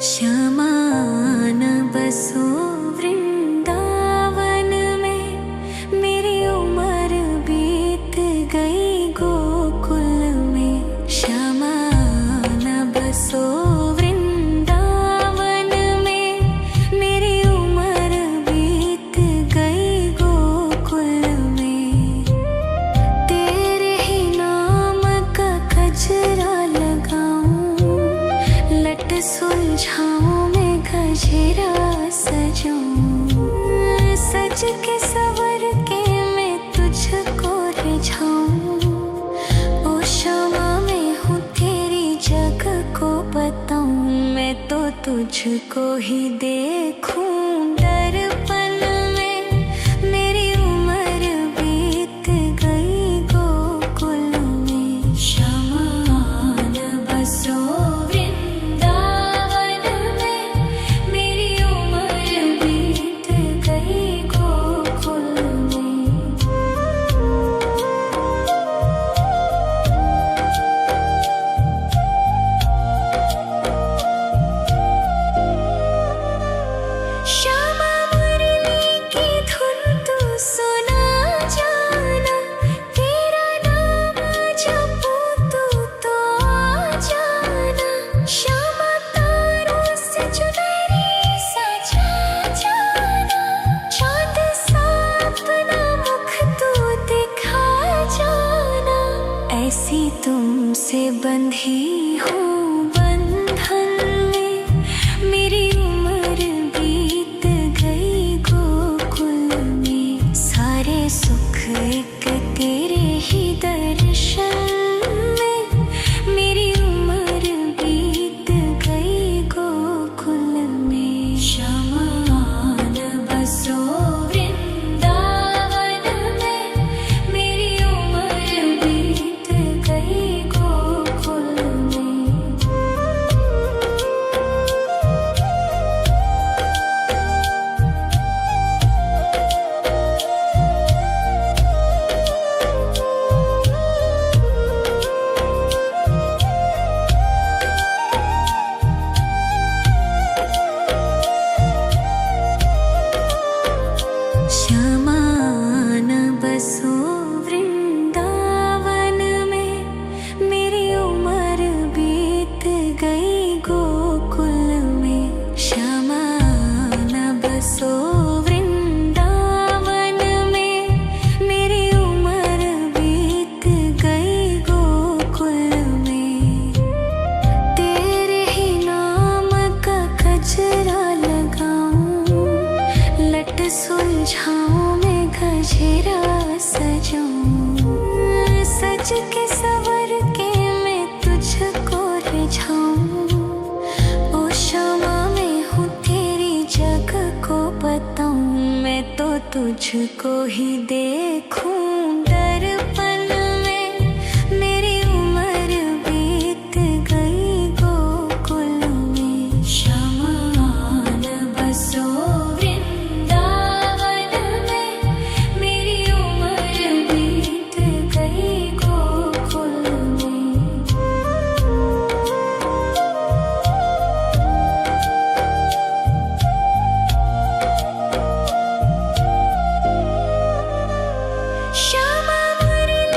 श्यामा न बसो वृंदावन में, मेरी उम्र बीत गई गोकुल में। श्यामा न बसो वृंदावन में, मेरी उम्र बीत गई गोकुल में। तेरे ही नाम का गजरा लगाऊं, लट सुलझाऊं मैं गजरा सजाऊं। सज के सवर के मैं तुझको रिझाऊं। ओ श्यामा मैं हूँ तेरी जग को बताऊं। मैं तो तुझको ही देखूं दर्पण में, मेरी उम्र बीत गई गोकुल में। श्यामा न बसो वृंदावन में, मेरी उम्र बीत गई गोकुल में। श्यामा मुरली की धुन तू सुना जाना, तेरा नाम जपूं तू तो आ जाना। श्यामा तारों से चुनरी सजा जाना, चाँद सा अपना मुख तू दिखा जाना। ऐसी तुमसे बंधी हूँ बंधन में, मेरी उम्र बीत गई गोकुल में। सारे सुख एक तेरे ही दर्शन में, मेरी उम्र बीत गई गोकुल में। श्यामा न बसो वृंदावन में, मेरी उम्र बीत गई गोकुल में। श्यामा न बसो वृंदावन में, मेरी उम्र बीत गई गोकुल में। श्यामा न बसो वृंदावन में, मेरी उम्र बीत गई गोकुल में। तेरे ही नाम का गजरा लगाऊं, लट सुलझाऊं मैं गजरा सजाऊं। सज के सवर के मैं तुझको रिझाऊं। ओ श्यामा मैं हूँ तेरी जग को बताऊं। मैं तो तुझको ही देखूं दर्पण में, मेरी उम्र बीत गई गोकुल में। श्यामा न बसो वृंदावन में, मेरी उम्र बीत गई गोकुल में। श्यामा मुरली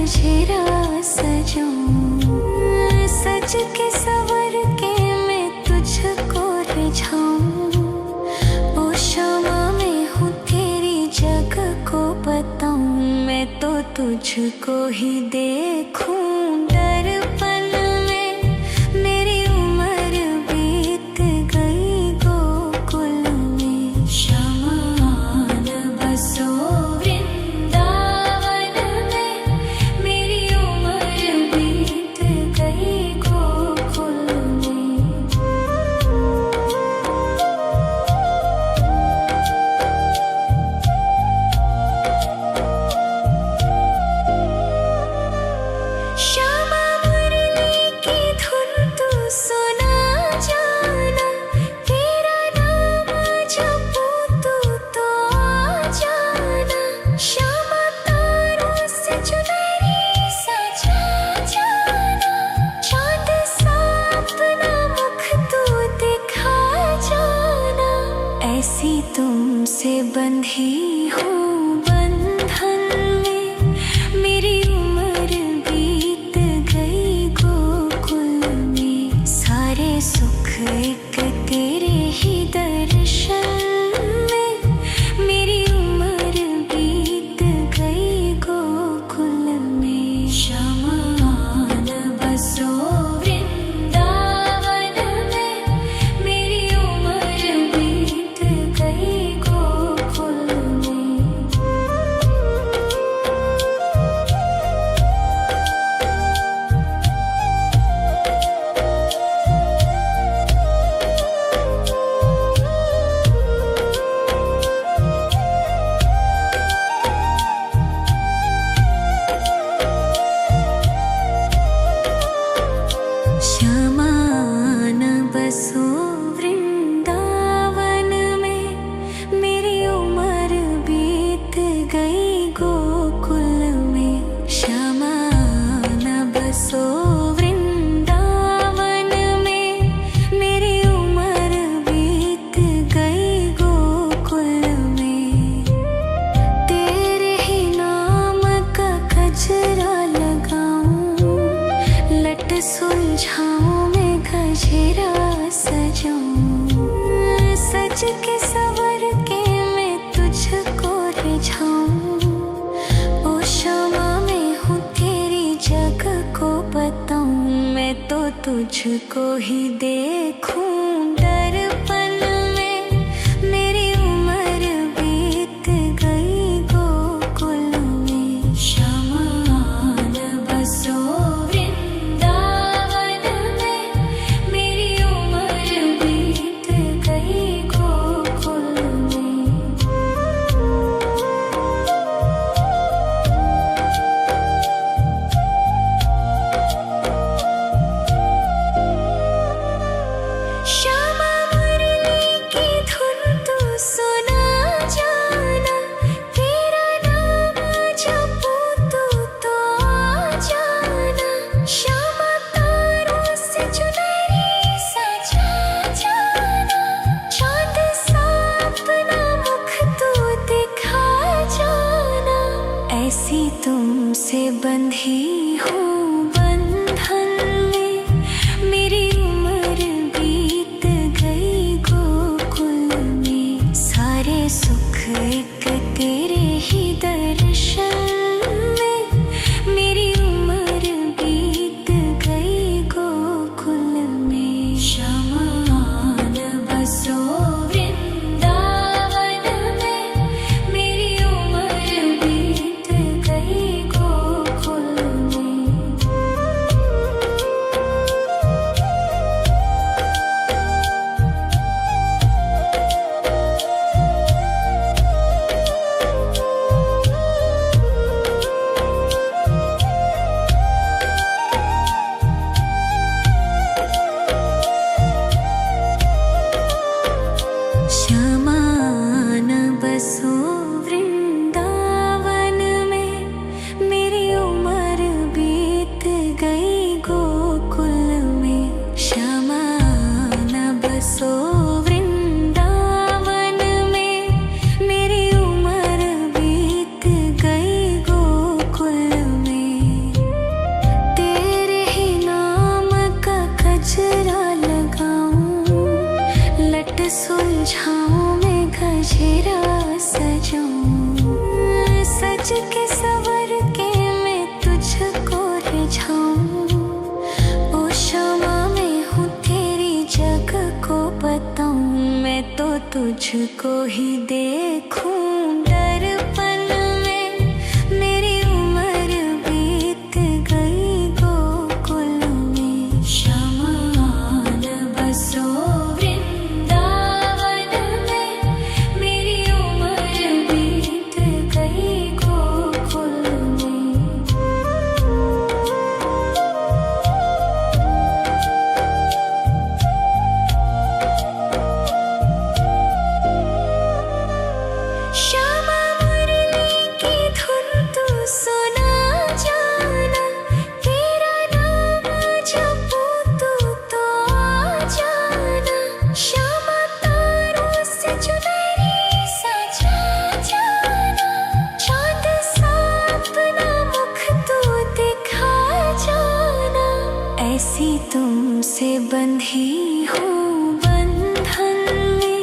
गजरा सजाऊं, सज के सवर के मैं तुझको रिझाऊं। ओ शामा मैं हूँ तेरी जग को बताऊं, मैं तो तुझको ही देखूं दर्पण में। मेरी उम्र बीत गई गोकुल में, शमान बसो वृंदावन में। मेरी उम्र बीत गई गोकुल में। श्यामा मुरली की धुन तू सुना जाना, तेरा नाम जपूं तो आ जाना। श्यामा तारों से चुनरी सजा जाना, चांद सा अपना मुख तू दिखा जाना। ऐसी तुमसे बंधी हूँ बंधन में, मेरी उम्र बीत गई गोकुल में। सारे सुख एक तेरे ही दर्शन में, मेरी उम्र बीत गई गोकुल में। शमान बसो वृंदावन में, मेरी उम्र बीत गई गोकुल में। श्यामान बसो वृंदावन में, मेरी उम्र बीत गई गोकुल में। श्यामान बसो वृंदावन में, मेरी उम्र बीत गई गोकुल में। तेरे ही नाम का गजरा लगाऊं, लट सुलझाऊं मैं गजरा सजाऊं। सज के सवर के मैं तुझको रिझाऊं। ओ शामा मैं हूँ तेरी जग को बताऊं, मैं तो तुझको ही देखूं दर्पण में। मेरी उम्र बीत गई गोकुल में। शमान बसो वृंदावन में, मेरी उम्र बीत गई गोकुल में। श्यामा मुरली की धुन तू सुना जाना, तेरा नाम जपूं तो आ जाना। श्यामा तारों से चुनरी सजा जाना, चांद सा अपना मुख तू दिखा जाना। ऐसी तुमसे बंधी हूँ बंधन में, मेरी उम्र बीत गई गोकुल में। सारे सुख एक तेरे ही दर्शन में, मेरी उम्र बीत गई गोकुल में। शमान बसो वृंदावन में, मेरी उम्र बीत गई गोकुल में। सजाऊं, सज के सवर के मैं तुझको रिझाऊं। ओ क्षमा मैं हूँ तेरी जग को बताऊं, मैं तो तुझको ही देखूं। दर्पण में मेरी उम्र बीत गई गोकुल में, शमान बसो वृंदावन में। मेरी उम्र बीत गई गोकुल में। श्यामा मुरली की धुन तू सुना जाना, तेरा नाम जपूं तो आ जाना। श्यामा तारों से चुनरी सजा जाना, चाँद सा अपना मुख तू दिखा जाना। ऐसी तुमसे बंधी हूँ बंधन में,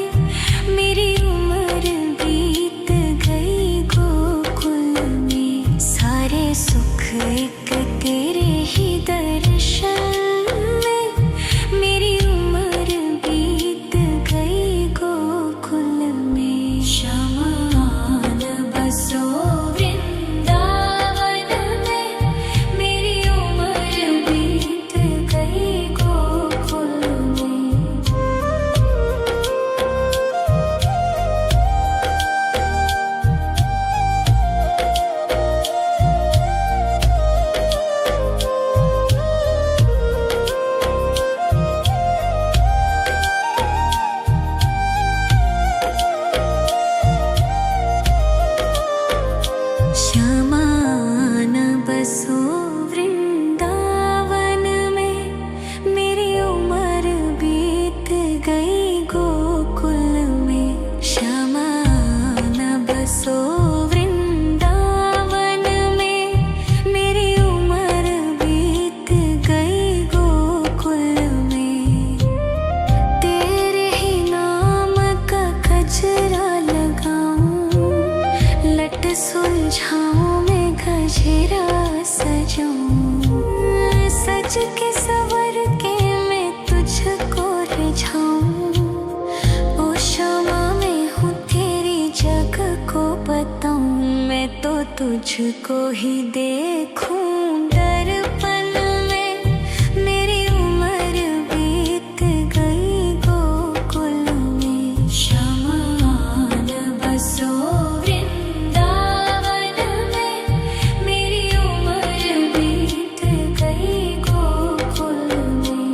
मेरी उम्र बीत गई गोकुल में। सारे सुख एक तेरे ही दर्शन में, मेरी उम्र बीत गई गोकुल में। शमान बसो वृंदावन में, मेरी उम्र बीत गई गोकुल में। श्यामान बसो वृंदावन में, मेरी उम्र बीत गई गोकुल में। श्यामान बसो वृंदावन में, मेरी उम्र बीत गई गोकुल में। तेरे ही नाम का गजरा लगाऊं, लट सुलझाऊं मैं गजरा सजाऊं। सज के सवर के मैं तुझको रिझाऊं। ओ क्षमा मैं हूँ तेरी जग को बताऊं, मैं तो तुझको ही देखूं। दर्पण में मेरी उम्र बीत गई गोकुल में। शमान बसो वृंदावन में, मेरी उम्र बीत गई गोकुल में।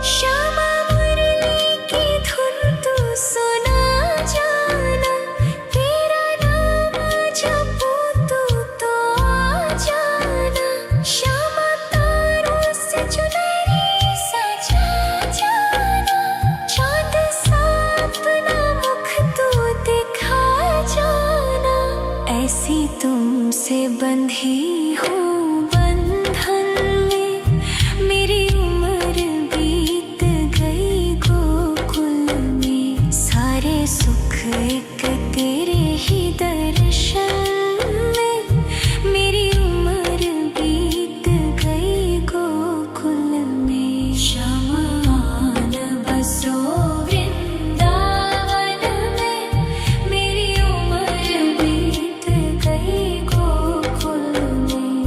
श्यामा मुरली की धुन तू सुना जाना, तेरा नाम जपूं तो आ जाना। श्यामा तारों से चुनरी सजा जाना, चाँद सा अपना मुख तू दिखा जाना। ऐसी तुमसे बंधी हूँ बंधन में, मेरी उम्र बीत गई गोकुल में। सारे सुख एक तेरे ही दर्शन में, मेरी उम्र बीत गई गोकुल में। शमान बसो वृंदावन में, मेरी उम्र बीत गई गोकुल में।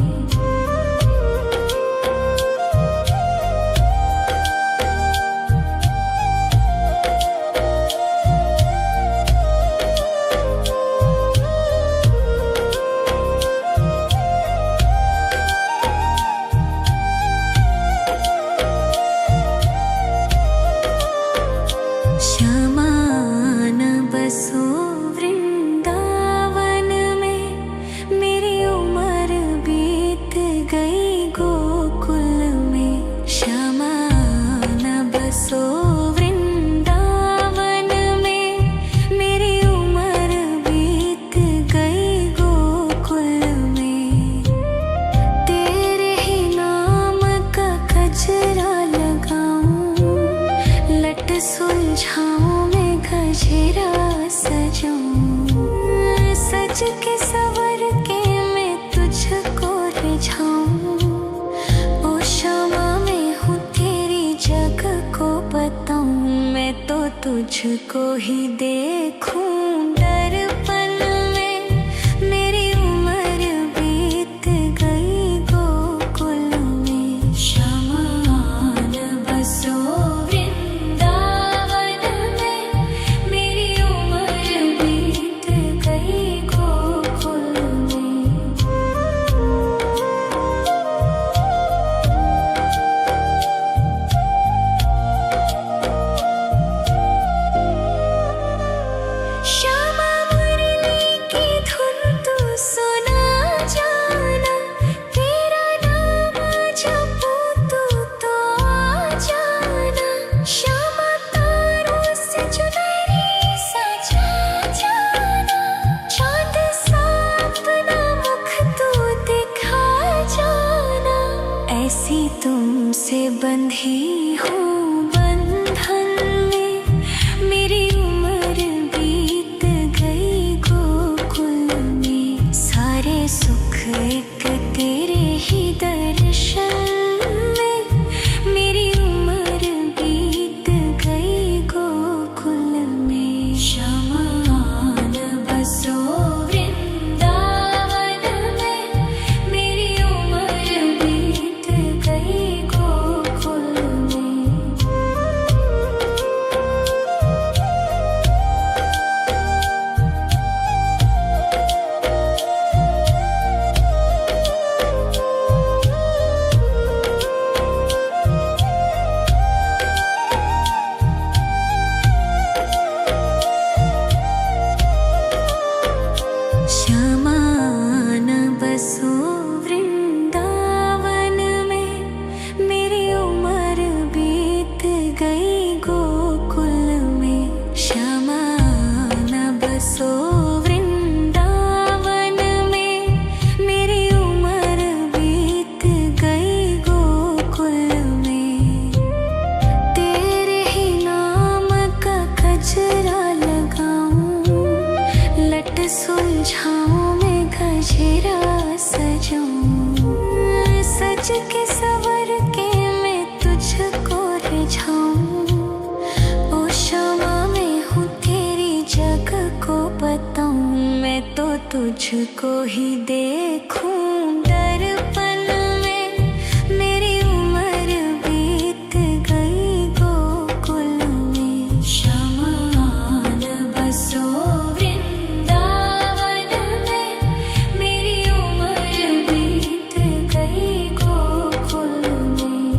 शमान बसो वृंदावन में, मेरी उम्र बीत गई गोकुल में। शमान बसो वृंदावन में, मेरी उम्र बीत गई गोकुल में। सज के सवर के मैं तुझको रिझाऊं। ओ क्षमा मैं हूँ तेरी जग को बताऊं। मैं तो तुझको ही देखूं दर्पण में। मेरी उम्र बीत गई गोकुल में। श्यामा न बसो वृंदावन में। मेरी उम्र बीत गई गोकुल में। श्यामा मुरली की धुन तू सुना जाना। तेरा नाम जपूं तू तो आ जाना। श्यामा तारों से चुनरी सजा जाना। चाँद सा अपना मुख तू दिखा जाना। ऐसी तुमसे बंधी हूँ बंधन में। मेरी उम्र बीत गई गोकुल में। सारे सुख एक तेरे ही दर्शन में। मेरी उम्र बीत गई गोकुल में। श्यामा न बसो वृंदावन में। मेरी उम्र बीत गई गोकुल में। श्यामा न बसो वृंदावन में। मेरी उम्र बीत गई गोकुल में। श्यामा न बसो वृंदावन में। मेरी उम्र बीत गई गोकुल में। तेरे ही नाम का गजरा लगाऊं। लट सुलझाऊं मैं गजरा सजाऊं। सज के सवर के मैं तुझको रिझाऊं। ओ क्षमा मैं हूँ तेरी जग को बताऊं। मैं तो तुझको ही देखूं दर्पण में। मेरी उम्र बीत गई गोकुल में। श्यामा न बसो वृंदावन में। मेरी उम्र बीत गई गोकुल में।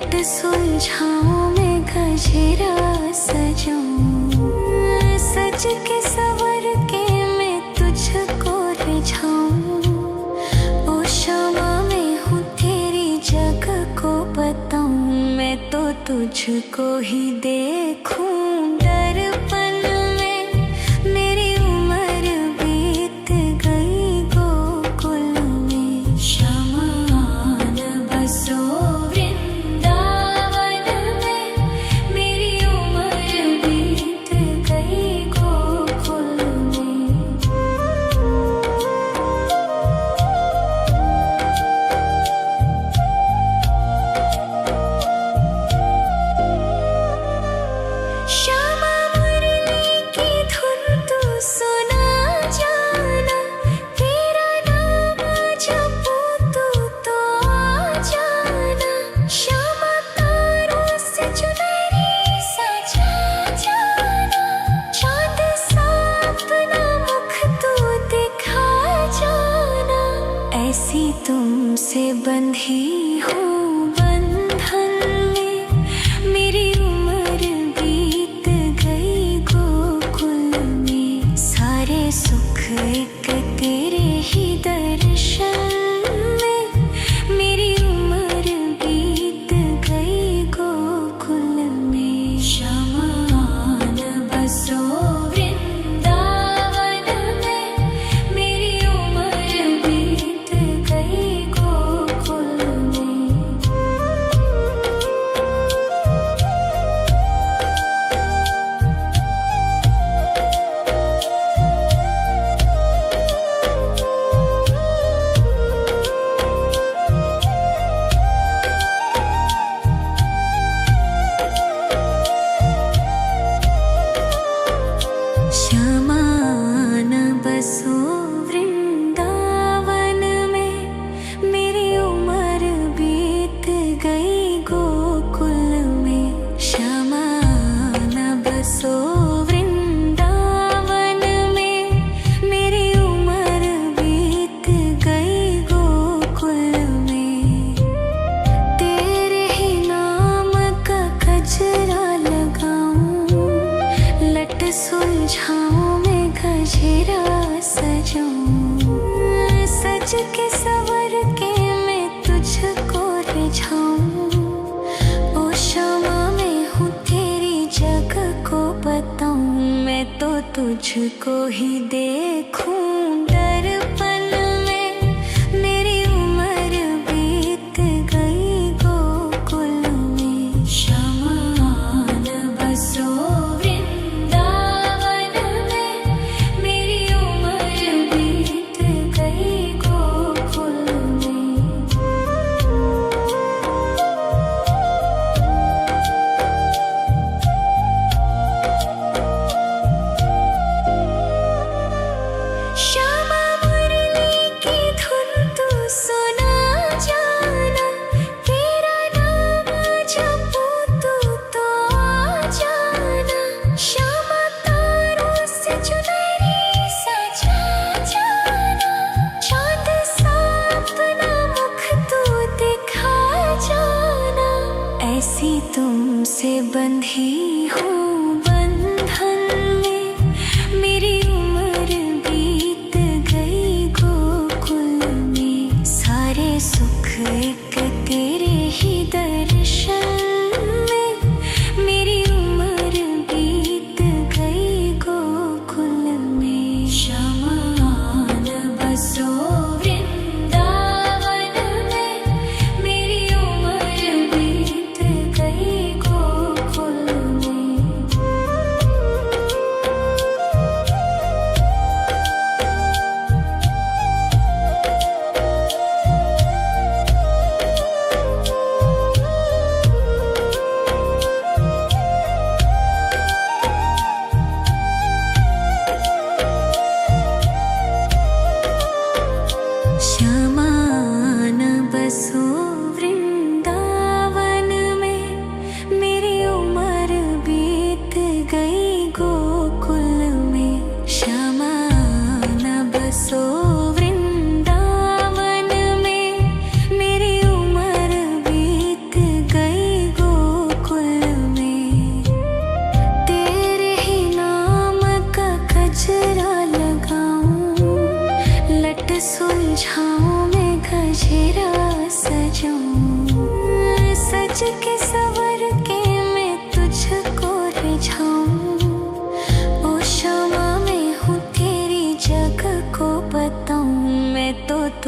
लट सुलझाऊं मैं गजरा सजाऊं, सज के सवर के मैं तुझको रिझाऊं। ओ शामा मैं हूँ तेरी जग को बताऊं, मैं तो तुझको ही देखूं दर्पण में। मेरी उम्र बीत गई गोकुल में, श्यामा आन बसो वृंदावन में। मेरी उम्र बीत गई गोकुल में। श्यामा मुरली की धुन तू सुना जाना, तेरा नाम जपूं तो आ जाना। श्यामा तारों से चुनरी सजा जाना, चांद सा अपना मुख तू दिखा जाना। ऐसी तुमसे बंधी हूँ बंधन में, मेरी उम्र बीत गई गोकुल में। सारे सुख एक तेरे ही दर्शन में, मेरी उम्र बीत गई गोकुल में। श्यामा आन बसो वृंदावन में, मेरी उम्र बीत गई गोकुल में। श्यामा आन बसो वृंदावन में, मेरी उम्र बीत गई गोकुल में। श्यामा आन बसो वृंदावन में, मेरी उम्र बीत गई गोकुल में। तेरे ही नाम का गजरा लगाऊं, लट सुलझाऊं मैं गजरा सजाऊं, सज के सवर के मैं तुझको रिझाऊं। ओ शामा मैं हूँ तेरी जग को बताऊं, मैं तो तुझको ही देखूं दर्पण में। मेरी उम्र बीत गई गोकुल में, श्यामा आन बसो वृंदावन में। मेरी उम्र बीत गई गोकुल में। श्यामा मुरली की धुन तू सुना जाना, तेरा नाम जपूं तो आ जाना। श्यामा तारों से चुनरी सजा जाना, चांद सा अपना मुख तू दिखा जाना। ऐसी तुमसे बंधी हूँ बंधन में, मेरी उम्र बीत गई गोकुल में। सारे सुख एक तेरे ही दर्शन में, मेरी उम्र बीत गई गोकुल में। श्यामा आन बसो वृंदावन में, मेरी उम्र बीत गई गोकुल में।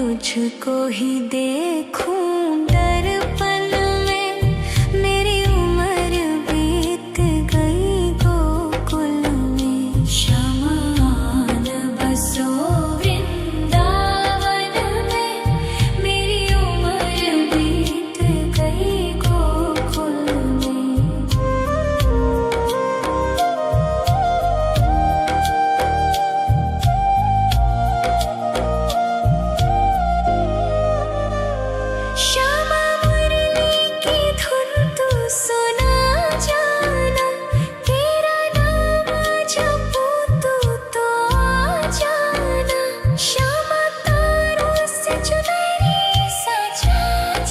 तुझको ही देखूं दर्पण में। मेरी उम्र बीत गई गोकुल में। शमान बसो वृंदावन में। मेरी उम्र बीत गई गोकुल में। श्यामा मुरली की धुन तू सुना जाना। तेरा नाम जपूं तू तो आ जाना। श्यामा तारों से चुनरी सजा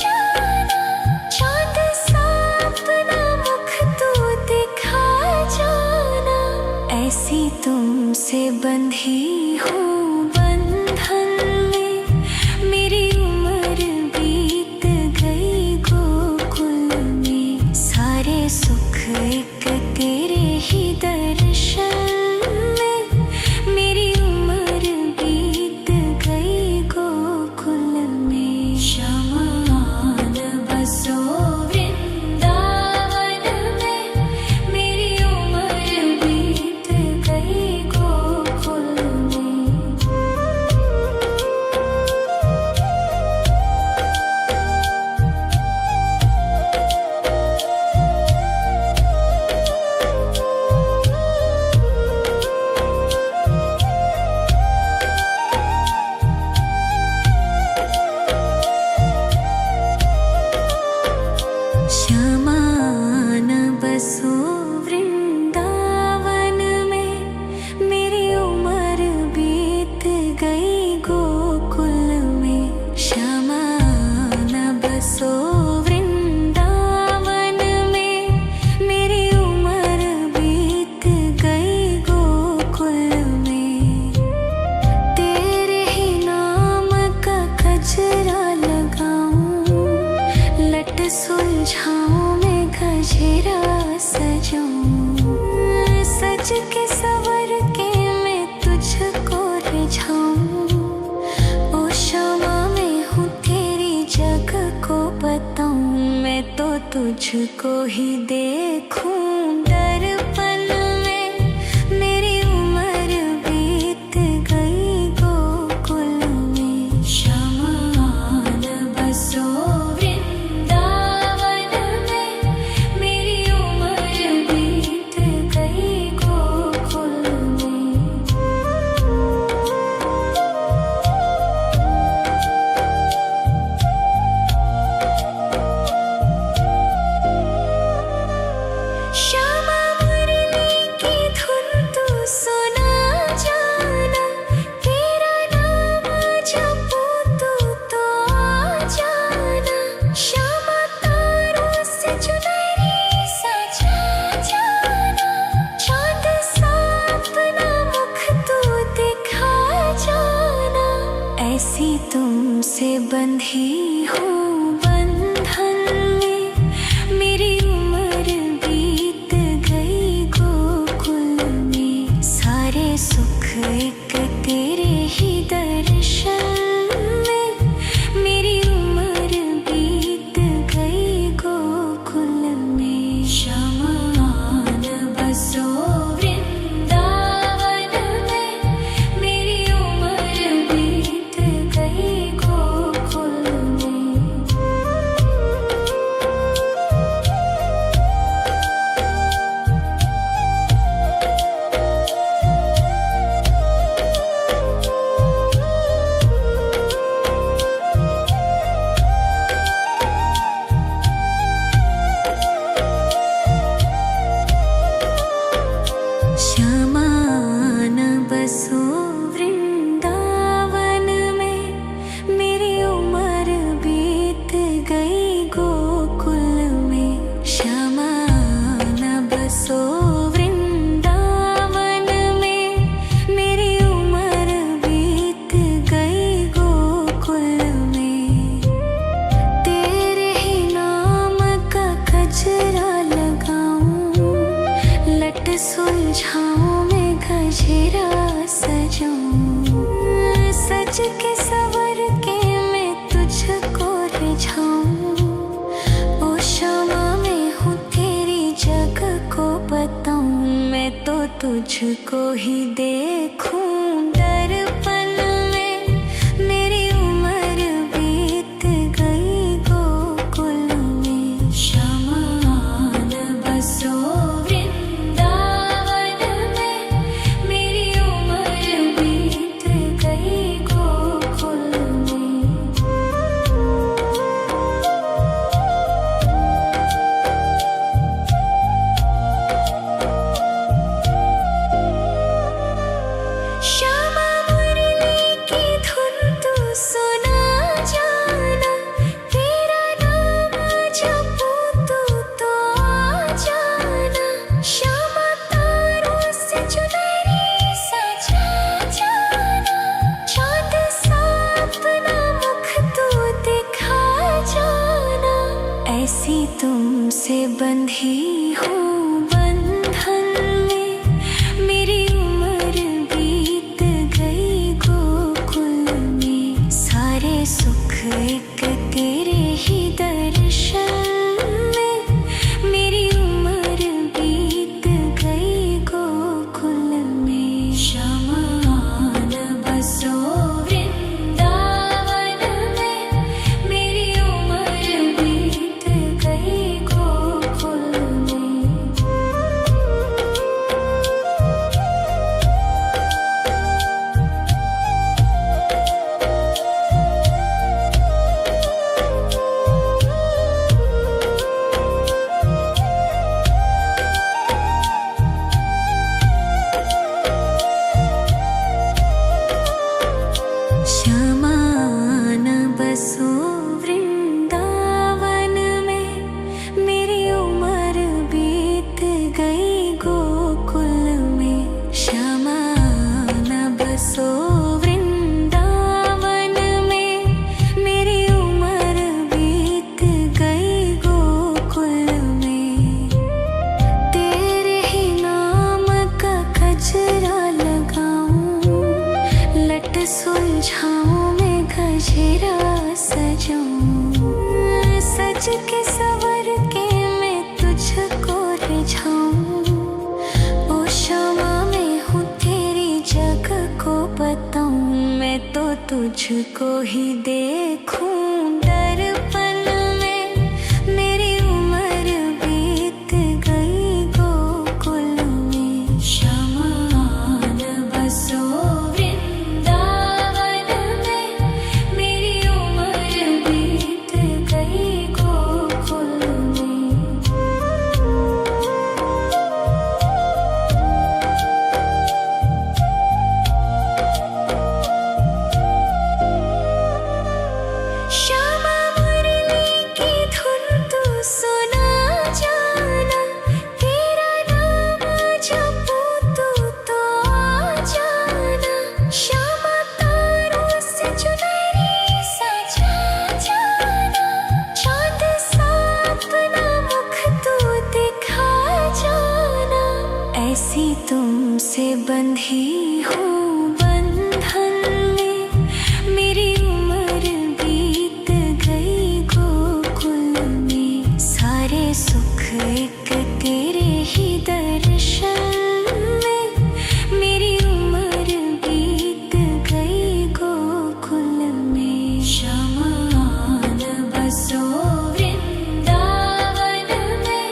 जाना। चांद सा अपना मुख तू दिखा जाना। ऐसी तुमसे बंधी हूँ बंधन में। मेरी उम्र बीत गई गोकुल में। सारे सुख एक तेरे ही दर्शन में। मेरी उम्र बीत गई गोकुल में। शमान बसो वृंदावन में। मेरी उम्र बीत गई गोकुल में। श्यामान बसो वृंदावन में। मेरी उम्र बीत गई गोकुल में। श्यामान बसो वृंदावन में। मेरी उम्र बीत गई गोकुल में। तेरे ही नाम का गजरा लगाऊं। लट सुलझाऊं मैं गजरा सजाऊं। सज के सवर के मैं तुझको रिझाऊं। ओ श्यामा मैं हूँ तेरी जग को बताऊं। मैं तो तुझको ही देखूं दर्पण में। मेरी उम्र बीत गई गोकुल में। शमान बसो वृंदावन में। मेरी उम्र बीत गई गोकुल में। श्यामा मुरली की धुन तू सुना जाना। तेरा नाम जपूं तू तो आ जाना। श्यामा तारों से चुनरी सजा जाना। चांद सा अपना मुख तू दिखा जाना। ऐसी तुमसे बंधी हूँ बंधन में। मेरी उम्र बीत गई गोकुल में। सारे सुख एक तेरे ही दर्शन में। मेरी उम्र बीत गई गोकुल में। शमान बसो वृंदावन में। मेरी उम्र बीत गई गोकुल में। श्यामान बसो वृंदावन में। मेरी उम्र बीत गई गोकुल में। श्यामान बसो वृंदावन में। मेरी उम्र बीत गई गोकुल में। तेरे ही नाम का गजरा लगाऊं। लट सुलझाऊं मैं गजरा सजाऊं। सज के सवर के तुझको ही देखूं दर्पण में। मेरी उम्र बीत गई गोकुल में। शमान बसो वृंदावन में। मेरी उम्र बीत गई गोकुल में। श्यामा मुरली की धुन तू सुना जाना। तेरा नाम जपूं तू तो आ जाना। श्यामा तारों से चुनरी सजा जाना। चाँद सा अपना मुख तू दिखा जाना। ऐसी तुमसे बंधी हूँ बंधन में। मेरी उम्र बीत गई गोकुल में। सारे सुख एक तेरे ही दर्शन में। मेरी उम्र बीत गई गोकुल में। शमान बसो वृंदावन में। मेरी उम्र बीत गई गोकुल में। शमान बसो वृंदावन में। मेरी उम्र बीत गई गोकुल में। शमान बसो वृंदावन में। मेरी उम्र बीत गई गोकुल में। तेरे ही नाम का गजरा लगाऊं। लट सुलझाऊं मैं गजरा सजाऊं। सज के सवर के मैं तुझको रिझाऊं। ओ क्षमा मैं हूँ तेरी जग को बताऊं। मैं तो तुझको ही देखूं दर्पण में। मेरी उम्र बीत गई गोकुल में। शमान बसो वृंदावन में। मेरी उम्र बीत गई गोकुल में। श्यामा मुरली की धुन तू सुना जाना। तेरा नाम जपूं तू तो आ जाना। श्यामा तारों से चुनरी सजा जाना। चाँद सा अपना मुख तू दिखा जाना। ऐसी तुमसे बंधी हूँ बंधन में। मेरी उम्र बीत गई गोकुल में। सारे सुख एक तेरे ही दर्शन में। मेरी उम्र बीत गई गोकुल में। शमान बसो वृंदावन में।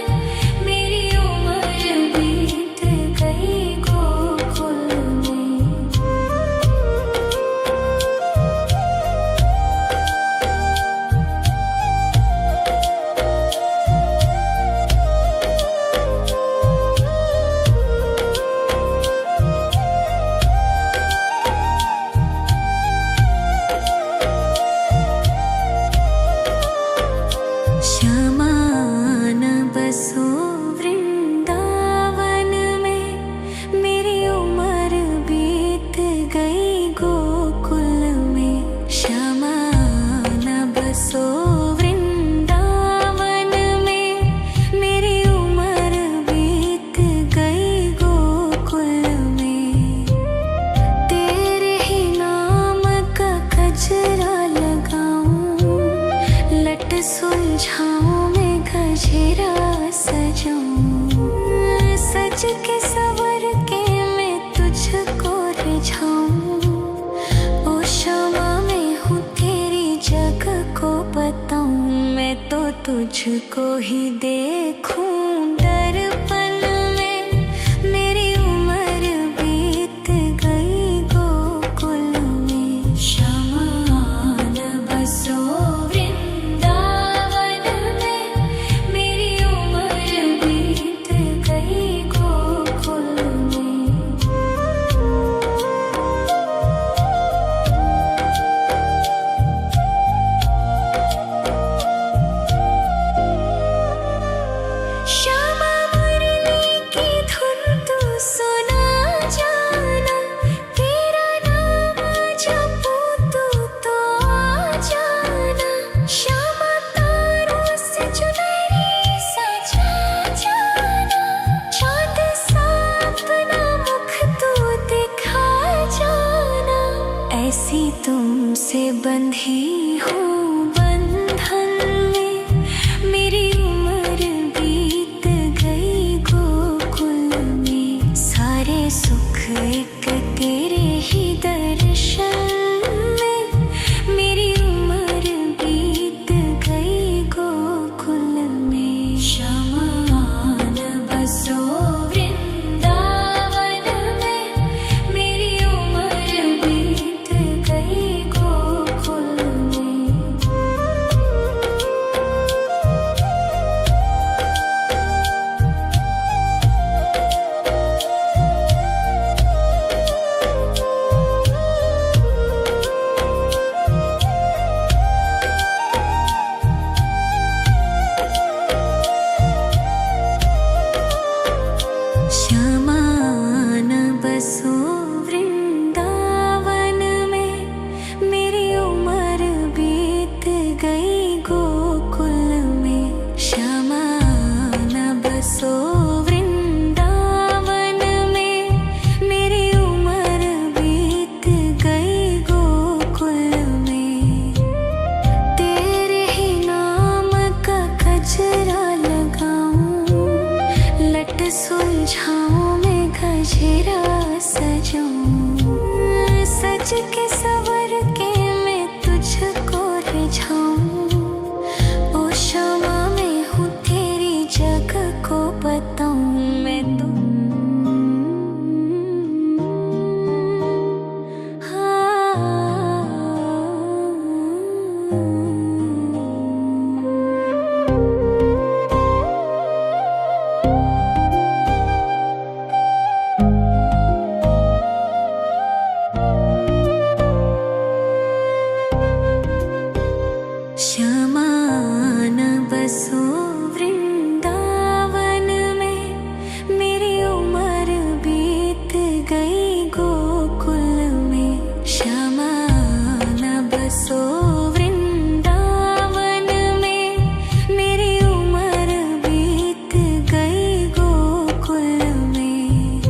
मेरी उम्र बीत गई गोकुल में। शमान बसो वृंदावन में। मेरी उम्र बीत गई गोकुल में। शमान बसो वृंदावन में। मेरी उम्र बीत गई गोकुल में। तेरे ही नाम का गजरा लगाऊं। लट सुलझाऊं मैं गजरा सजाऊं। सज के सवर के तुझको ही देखूं दर्पण में। मेरी उम्र बीत गई गोकुल में। शमान बसो वृंदावन में। मेरी उम्र बीत गई गोकुल में। श्यामा मुरली की धुन तू सुना जाना। तेरा नाम जपूं तू तो आ जाना। श्यामा तारों से चुनरी सजा जाना। चाँद सा अपना मुख तू दिखा जाना। ऐसी तुमसे बंधी हूँ बंधन में। मेरी उम्र बीत गई गोकुल में। सारे सुख एक तेरे ही दर्शन में। मेरी उम्र बीत गई गोकुल में। शमान बसो वृंदावन में। मेरी उम्र बीत गई गोकुल में। श्यामान बसो वृंदावन में। मेरी उम्र बीत गई गोकुल में। श्यामान बसो वृंदावन में। मेरी उम्र बीत गई गोकुल में। तेरे ही नाम का गजरा लगाऊं। लट सुलझाऊं मैं गजरा सजाऊं। सज के सवर के मैं तुझको रिझाऊं। ओ क्षमा मैं हूँ तेरी जग को बताऊं मैं तो। श्यामान बसो वृंदावन में। मेरी उम्र बीत गई गोकुल में। श्यामान बसो वृंदावन में। मेरी उम्र बीत गई गोकुल में।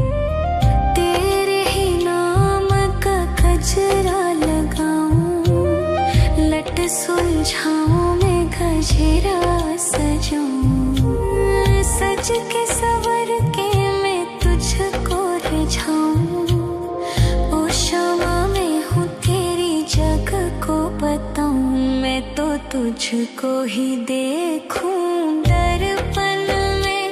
तेरे ही नाम का गजरा लगाऊं। लट सुलझाऊं मैं गजरा सजाऊं। सज के सवर के मैं तुझको रिझाऊं। ओ क्षमा मैं हूँ तेरी जग को बताऊं मैं तो। तुझको ही देखूं दर्पण में।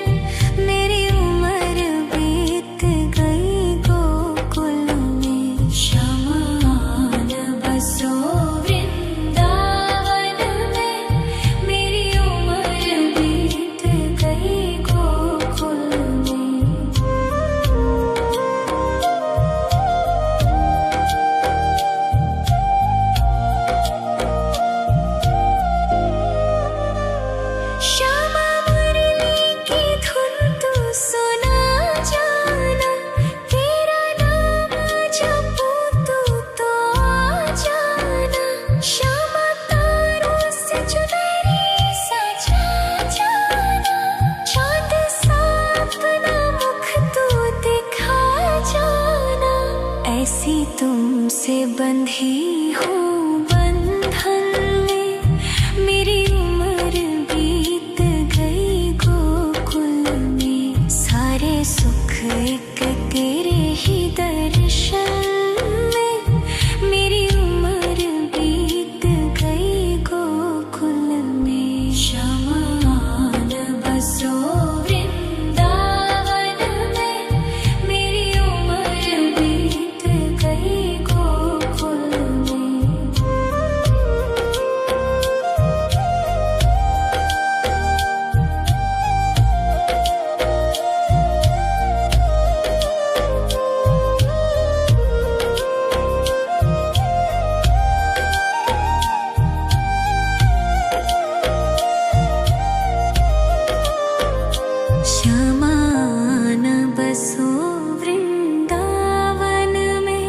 मेरी उम्र बीत गई गोकुल में। शमान बसो वृंदावन में। मेरी उम्र बीत गई गोकुल में। श्यामा मुरली की धुन तू सुना जाना। तेरा नाम जपूं तू तो आ जाना। श्यामा तारों से चुनरी सजा जाना। चाँद सा अपना मुख तू दिखा जाना। ऐसी तुमसे बंधी हूँ बंधन में। मेरी उम्र बीत गई गोकुल में। सारे सुख एक तेरे ही दर्शन में। मेरी उम्र बीत गई गोकुल में। श्यामा श्यामा न बसो वृंदावन में,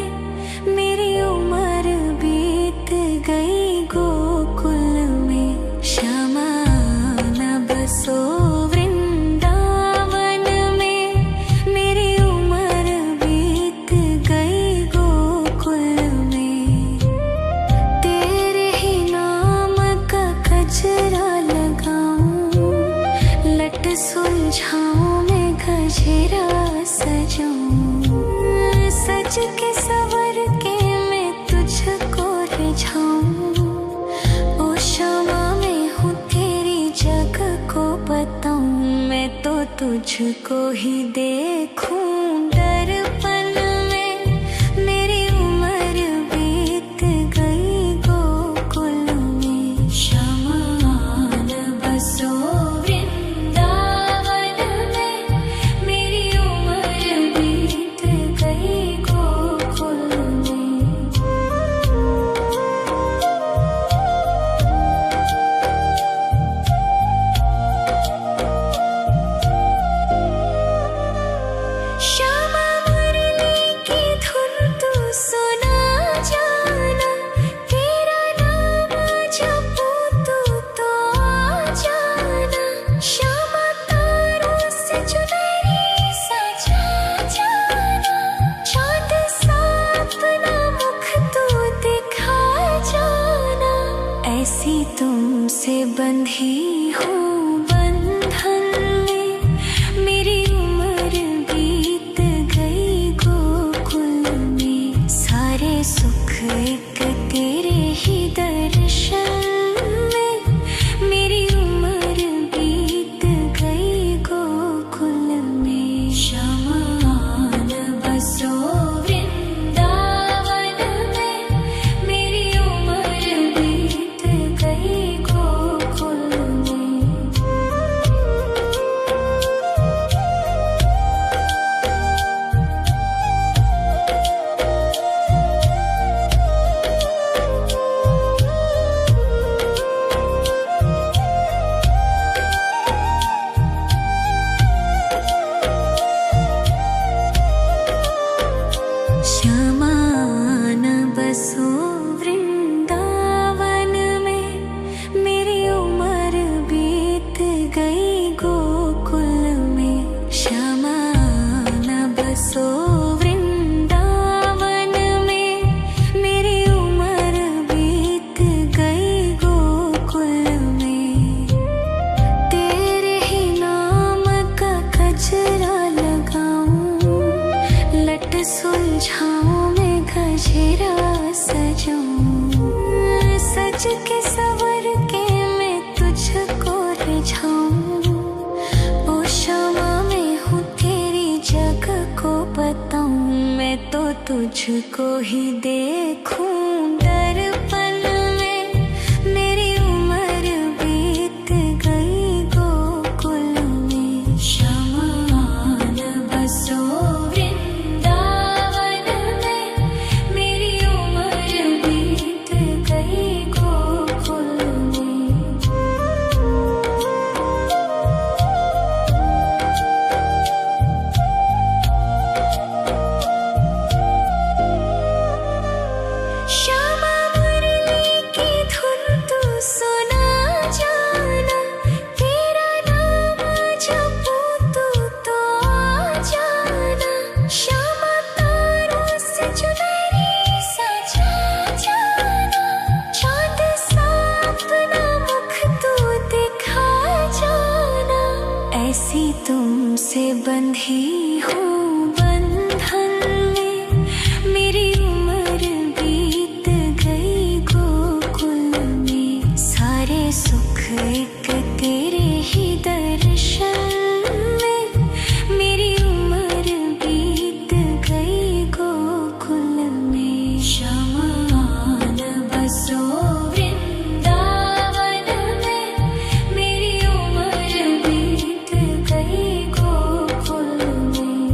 मेरी उम्र बीत गई गोकुल में। श्यामा न बसो वृंदावन में, मेरी उम्र बीत गई गोकुल में। तेरे ही नाम का गजरा लगाऊं, लट सुलझाऊं मैं गजरा सजाऊं। सज के सवर के मैं तुझको रिझाऊं। ओ श्यामा मैं हूँ तेरी जग को बताऊं। मैं तो तुझको ही देखूं दर्पण में, मेरी उम्र बीत गई गोकुल में। श्यामा न बसो वृंदावन में, मेरी उम्र बीत गई गोकुल में। श्यामा मुरली की धुन तू सुना जाना, तेरा नाम जपूं तू तो आ जाना। श्यामा तारों से चुनरी सजा जाना, चाँद सा अपना मुख तू दिखा जाना। ऐसी तुमसे बंधी हूँ बंधन में, मेरी उम्र बीत गई गोकुल में। सारे सुख एक तेरे ही दर्शन में, मेरी उम्र बीत गई गोकुल में। श्यामा न बसो वृंदावन में, मेरी उम्र बीत गई गोकुल में। श्यामा न बसो वृंदावन में, मेरी उम्र बीत गई गोकुल में। श्यामा न बसो वृंदावन में, मेरी उम्र बीत गई गोकुल में। तेरे ही नाम का गजरा लगाऊं, लट सुलझाऊं मैं गजरा सजाऊं। सज के सवर के मैं तुझको रिझाऊं। ओ श्यामा मैं हूँ तेरी जग को बताऊं। मैं तो तुझको ही देखूं दर्पण में, मेरी उम्र बीत गई गोकुल में। श्यामा न बसो वृंदावन में, मेरी उम्र बीत गई गोकुल में। श्यामा मुरली की धुन तू सुना जाना, तेरा नाम जपूं तू तो आ जाना। श्यामा तारों से चुनरी सजा जाना, चाँद सा अपना मुख तू दिखा जाना। ऐसी तुमसे बंधी हूँ बंधन में, मेरी उम्र बीत गई गोकुल में। सारे सुख एक तेरे ही दर्शन में, मेरी उम्र बीत गई गोकुल में। श्यामा न बसो वृंदावन में, मेरी उम्र बीत गई गोकुल में।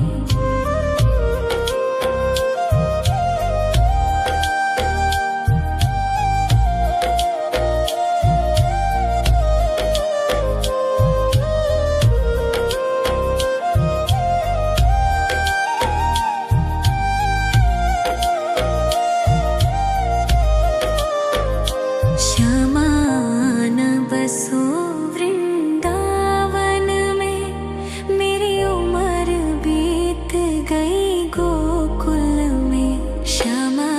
गई गोकुल में। श्यामा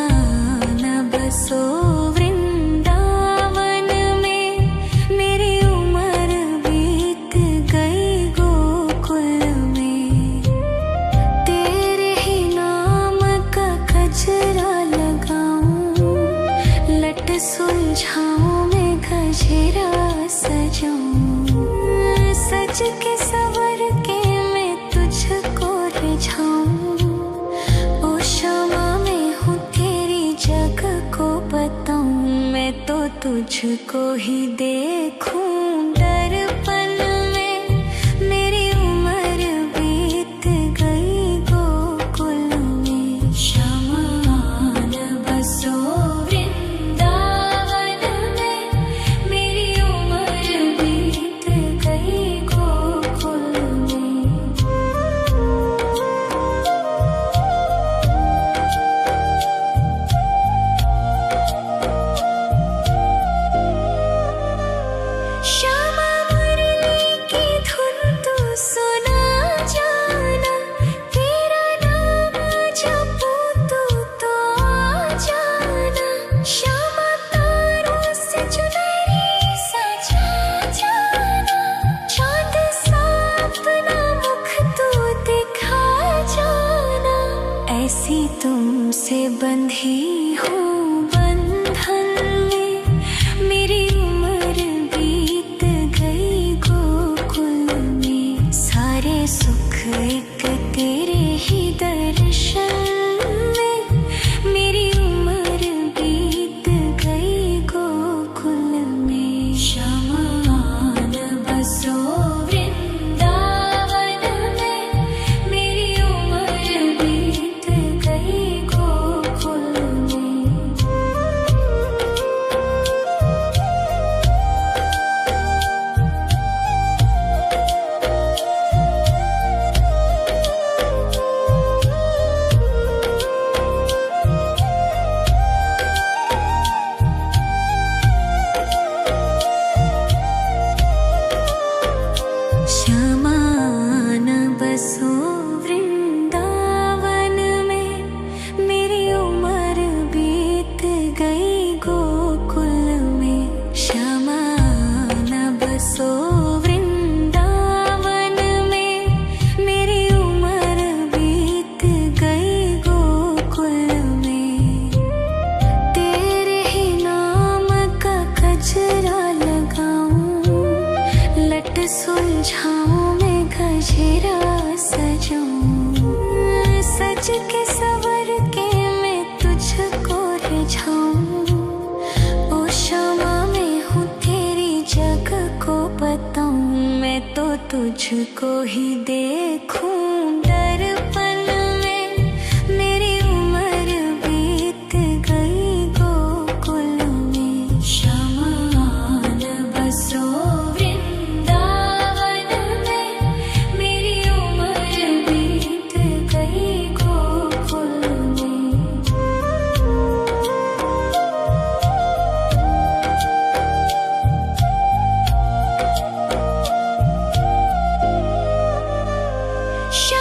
न बसो वृंदावन में, मेरी उम्र बीत गई गोकुल में। तेरे ही नाम का गजरा लगाऊं, लट सुलझाऊं मैं गजरा सजाऊं। सज के सवर के मैं तुझको रिझाऊं। ओ श्यामा मैं हूँ तेरी जग को बताऊं। मैं तो तुझको ही देखूं दर्पण में, मेरी उम्र बीत गई गोकुल में। श्यामा न बसो वृंदावन में, मेरी उम्र बीत गई गोकुल में। श्यामा मुरली की धुन तू सुना जाना, तेरा नाम जपूं तो आ जाना। श्यामा तारों से चुनरी सजा जाना, चांद सा अपना मुख तू दिखा जाना। ऐसी तुमसे बंधी हूँ बंधन में, मेरी उम्र बीत गई गोकुल में। सारे सुख एक तेरे ही दर्शन में, मेरी उम्र बीत गई गोकुल में। श्यामा न बसो वृंदावन में, मेरी उम्र बीत गई गोकुल में। श्यामा न बसो वृंदावन में, मेरी उम्र बीत गई गोकुल में। श्यामा न बसो वृंदावन में, मेरी उम्र बीत गई गोकुल में। तेरे ही नाम का गजरा लगाऊं, लट सुलझाऊं मैं गजरा सजाऊं। सज के सवर के मैं तुझको रिझाऊं। ओ श्यामा मैं हूँ तेरी जग को बताऊं। मैं तो तुझको ही देखूं दर्पण में, मेरी उम्र बीत गई गोकुल में। श्यामा न बसो वृंदावन में, मेरी उम्र बीत गई गोकुल में। श्यामा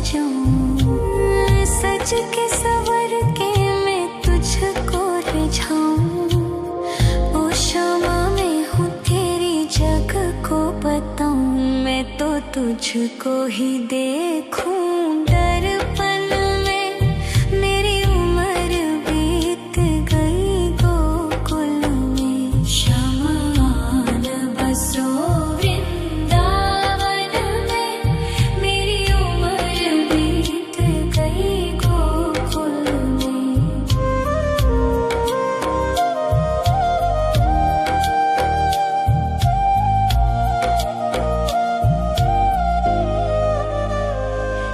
सजाऊं, सज के सवर के मैं तुझको रिझाऊं। ओ शामा मैं हूँ तेरी जग को बताऊं, मैं तो तुझको ही देखूं। दर्पण में मेरी उम्र बीत गई गोकुल में, श्यामान बसो वृंदावन में, मेरी उम्र बीत गई गोकुल में।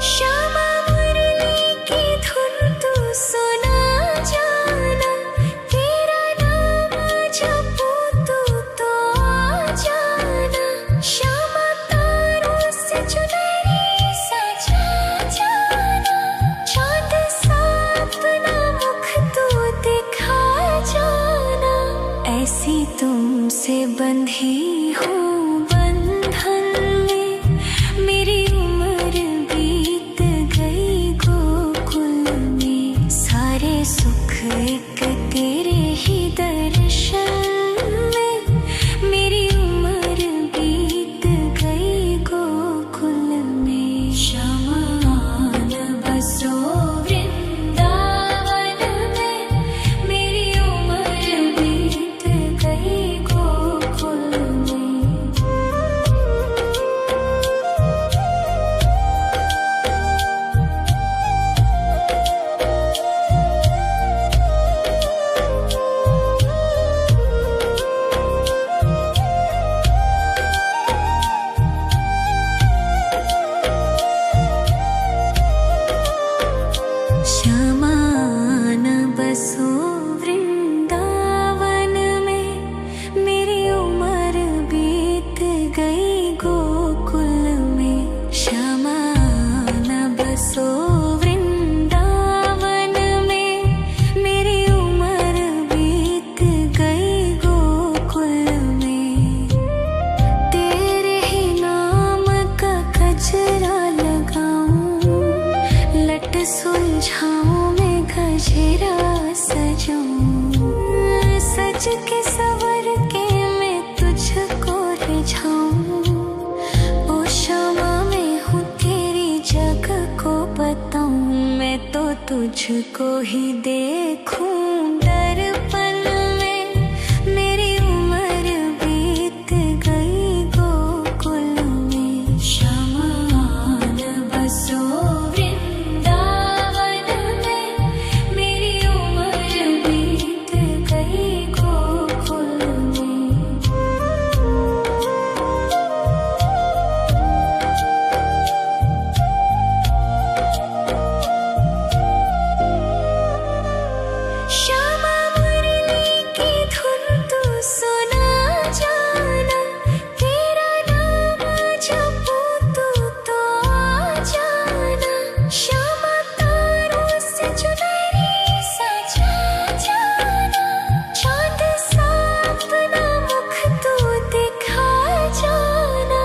श्यामा मुरली की धुन तू सुना जाना, तेरा नाम जपूं तू तो आ जाना। श्यामा तारों से चुनरी सजा जाना, चांद सा अपना मुख तू दिखा जाना। ऐसी तुमसे बंधी हूँ बंधन में, मेरी उम्र बीत गई गोकुल में। सारे सुख एक तेरे ही दर्शन में, मेरी उम्र बीत गई गोकुल में। श्यामान बसो वृंदावन में, मेरी उम्र बीत गई गोकुल में। श्यामान बसो वृंदावन में, मेरी उम्र बीत गई गोकुल में। श्यामान बसो वृंदावन में, मेरी उम्र बीत गई गोकुल में। तेरे ही नाम का गजरा लगाऊं, लट सुलझाऊं मैं गजरा सजाऊं, सज के सवर के मैं तुझको रिझाऊं। ओ शामा मैं हूँ तेरी जग को बताऊं, मैं तो तुझको ही देखूं। दर्पण में मेरी उम्र बीत गई गोकुल में, श्यामान बसो वृंदावन में, मेरी उम्र बीत गई गोकुल में। श्यामा मुरली की धुन तू सुना जाना, तेरा नाम जपूं तू तो आ जाना। श्यामा तारों से चुनरी सजा जाना, चांद सा अपना मुख तू दिखा जाना।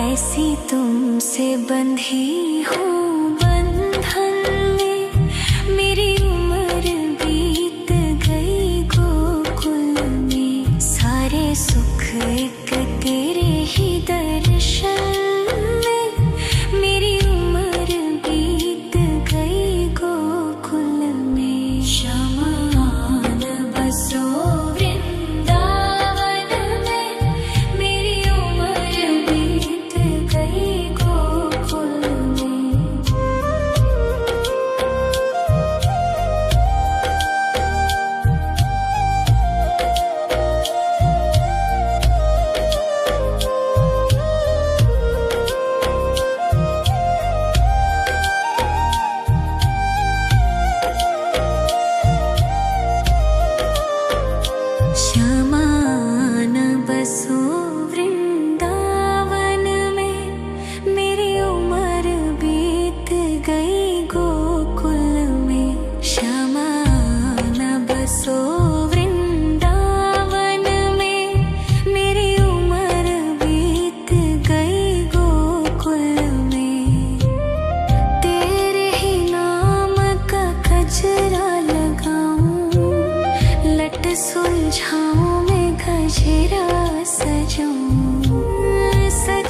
ऐसी तुमसे बंधी हूँ बंधन में, मेरी उम्र बीत गई गोकुल में। सारे सुख एक तेरे ही दर्शन में, मेरी उम्र बीत गई गोकुल में। श्यामान बसो वृंदावन में, मेरी उम्र बीत गई गोकुल में।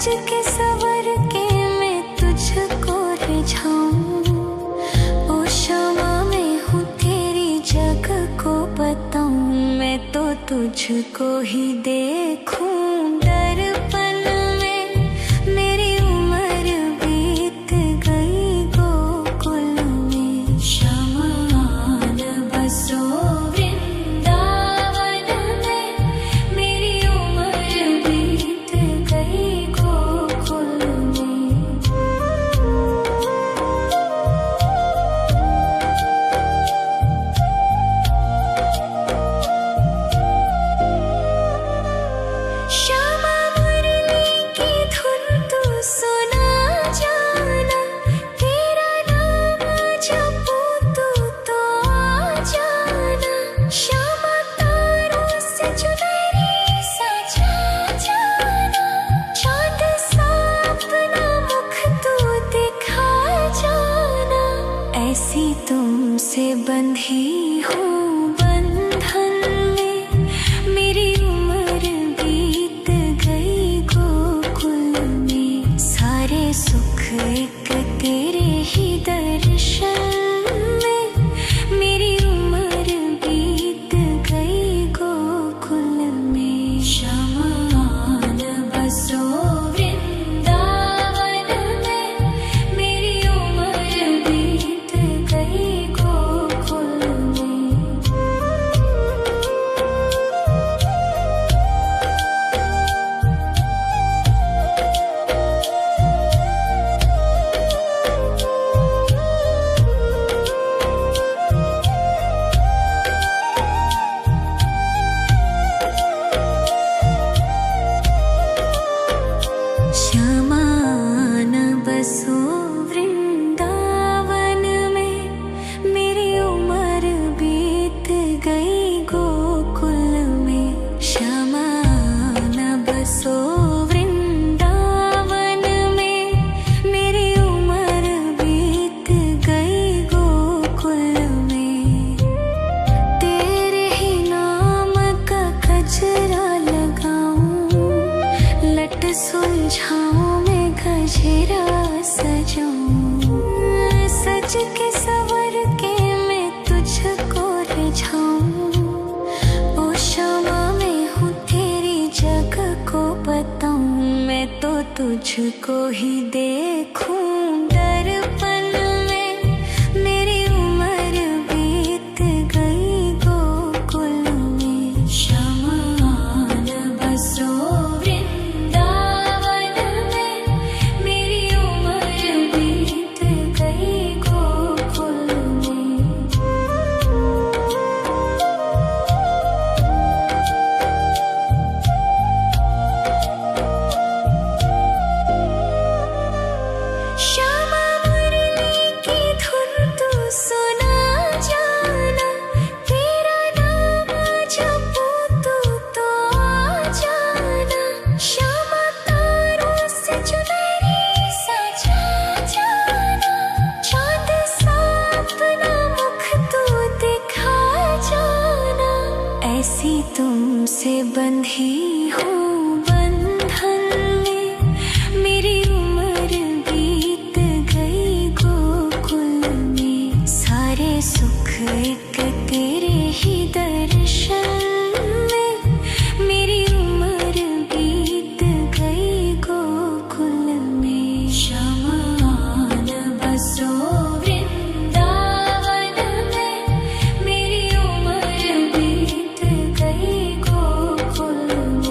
के सवर के मैं तुझको रिझाऊं। ओ क्षमा मैं हूँ तेरी जग को बताऊं। मैं तो तुझको ही देखूं दर्पण में। मेरी उम्र बीत गई गोकुल में। शमान बसो वृंदावन में। मेरी उम्र बीत गई गोकुल में। श्यामा मुरली की धुन तू सुना जाना। तेरा नाम जपूं तू तो आ जाना। श्यामा तारों से चुनरी सजा जाना। चाँद सा अपना मुख तू दिखा जाना। ऐसी तुमसे बंधी हूँ बंधन में। मेरी उम्र बीत गई गोकुल में। सारे सुख एक तेरे ही दर्शन में। मेरी उम्र बीत गई गोकुल में। शमान बसो वृंदावन में। मेरी उम्र बीत गई गोकुल में। श्यामान बसो वृंदावन में। मेरी उम्र बीत गई गोकुल में। श्यामान बसो वृंदावन में। मेरी उम्र बीत गई गोकुल में। तेरे ही नाम का गजरा लगाऊं। लट सुलझाऊं मैं गजरा सजाऊं। सज के सवर के मैं तुझको रिझाऊं। ओ क्षमा मैं हूँ तेरी जग को बताऊं। मैं तो तुझको ही देखूं दर्पण में। मेरी उम्र बीत गई गोकुल में। शमान बसो वृंदावन में। मेरी उम्र बीत गई गोकुल में। श्यामा मुरली की धुन तू सुना जाना। तेरा नाम जपूं तू तो आ जाना। श्यामा तारों से चुनरी सजा जाना। चाँद सा अपना मुख तू दिखा जाना। ऐसी तुमसे बंधी हूँ बंधन में। मेरी उम्र बीत गई गोकुल में। सारे सुख एक तेरे ही दर्शन में। मेरी उम्र बीत गई गोकुल में। शमान बसो वृंदावन में। मेरी उम्र बीत गई गोकुल में।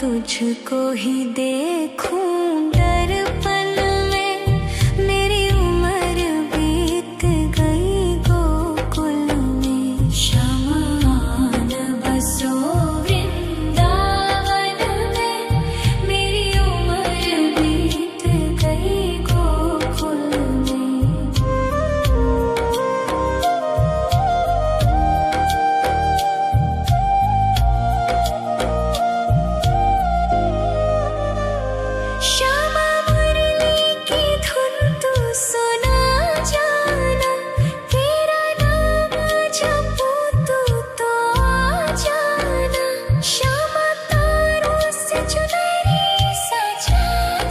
तुझको ही देखूं दर्पण में, मेरी उम्र बीत गई गोकुल में। शमान बसो वृंदावन में, मेरी उम्र बीत गई गोकुल में। श्यामा मुरली की धुन तू सुना जाना, तेरा नाम जपूं तू तो आ जाना। श्यामा तारों से चुनरी सजा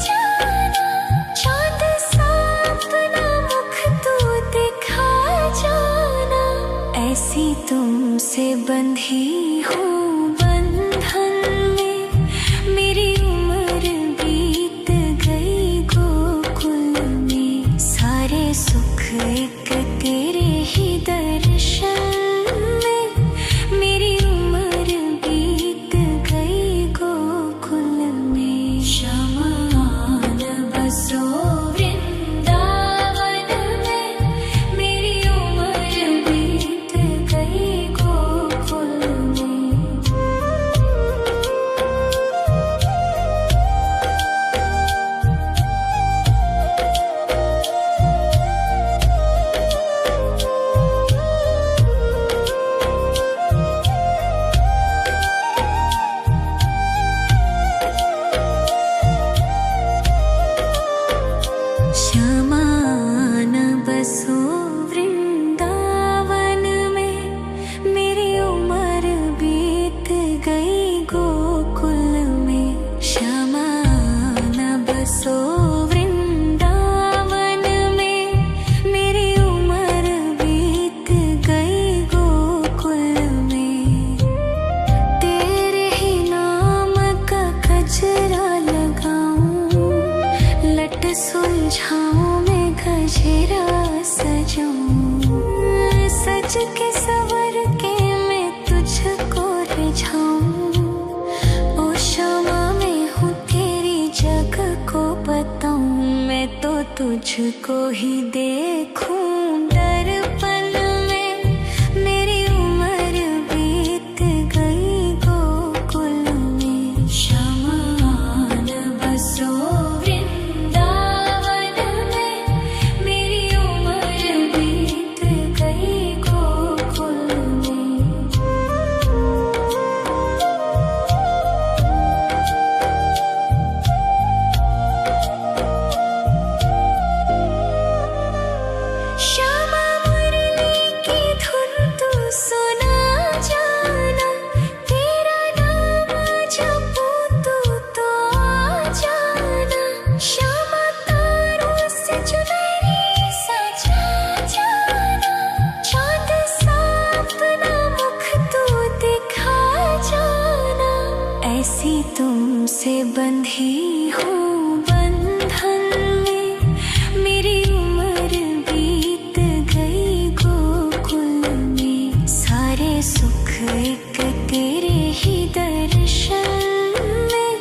जाना, चांद सा अपना मुख तू दिखा जाना। ऐसी तुमसे बंधी हूँ बंधन में, मेरी उम्र बीत गई गोकुल में। सारे सुख एक तेरे ही दर्शन में, मेरी उम्र बीत गई गोकुल में। शमान बसो वृंदावन में, मेरी उम्र बीत गई गोकुल में। श्यामान बसो वृंदावन में, मेरी उम्र बीत गई गोकुल में। श्यामान बसो वृंदावन में, मेरी उम्र बीत गई गोकुल में। तेरे ही नाम का गजरा लगाऊं, लट सुलझाऊं मैं गजरा सजाऊं। सज के सवर के मैं तुझको रिझाऊं। ओ श्यामा मैं हूँ तेरी जग को बताऊं, मैं तो तुझको ही देखूं दर्पण में, मेरी उम्र बीत गई गोकुल में। शमान बसो वृंदावन में, मेरी उम्र बीत गई गोकुल में। श्यामा मुरली की धुन तू सुना जाना, तेरा नाम जपूं तू तो आ जाना। श्यामा तारों से चुनरी सजा जाना, चांद सा अपना मुख तू दिखा जाना। ऐसी तुमसे बंधी हूँ बंधन में, मेरी उम्र बीत गई गोकुल में। सारे सुख एक तेरे ही दर्शन में,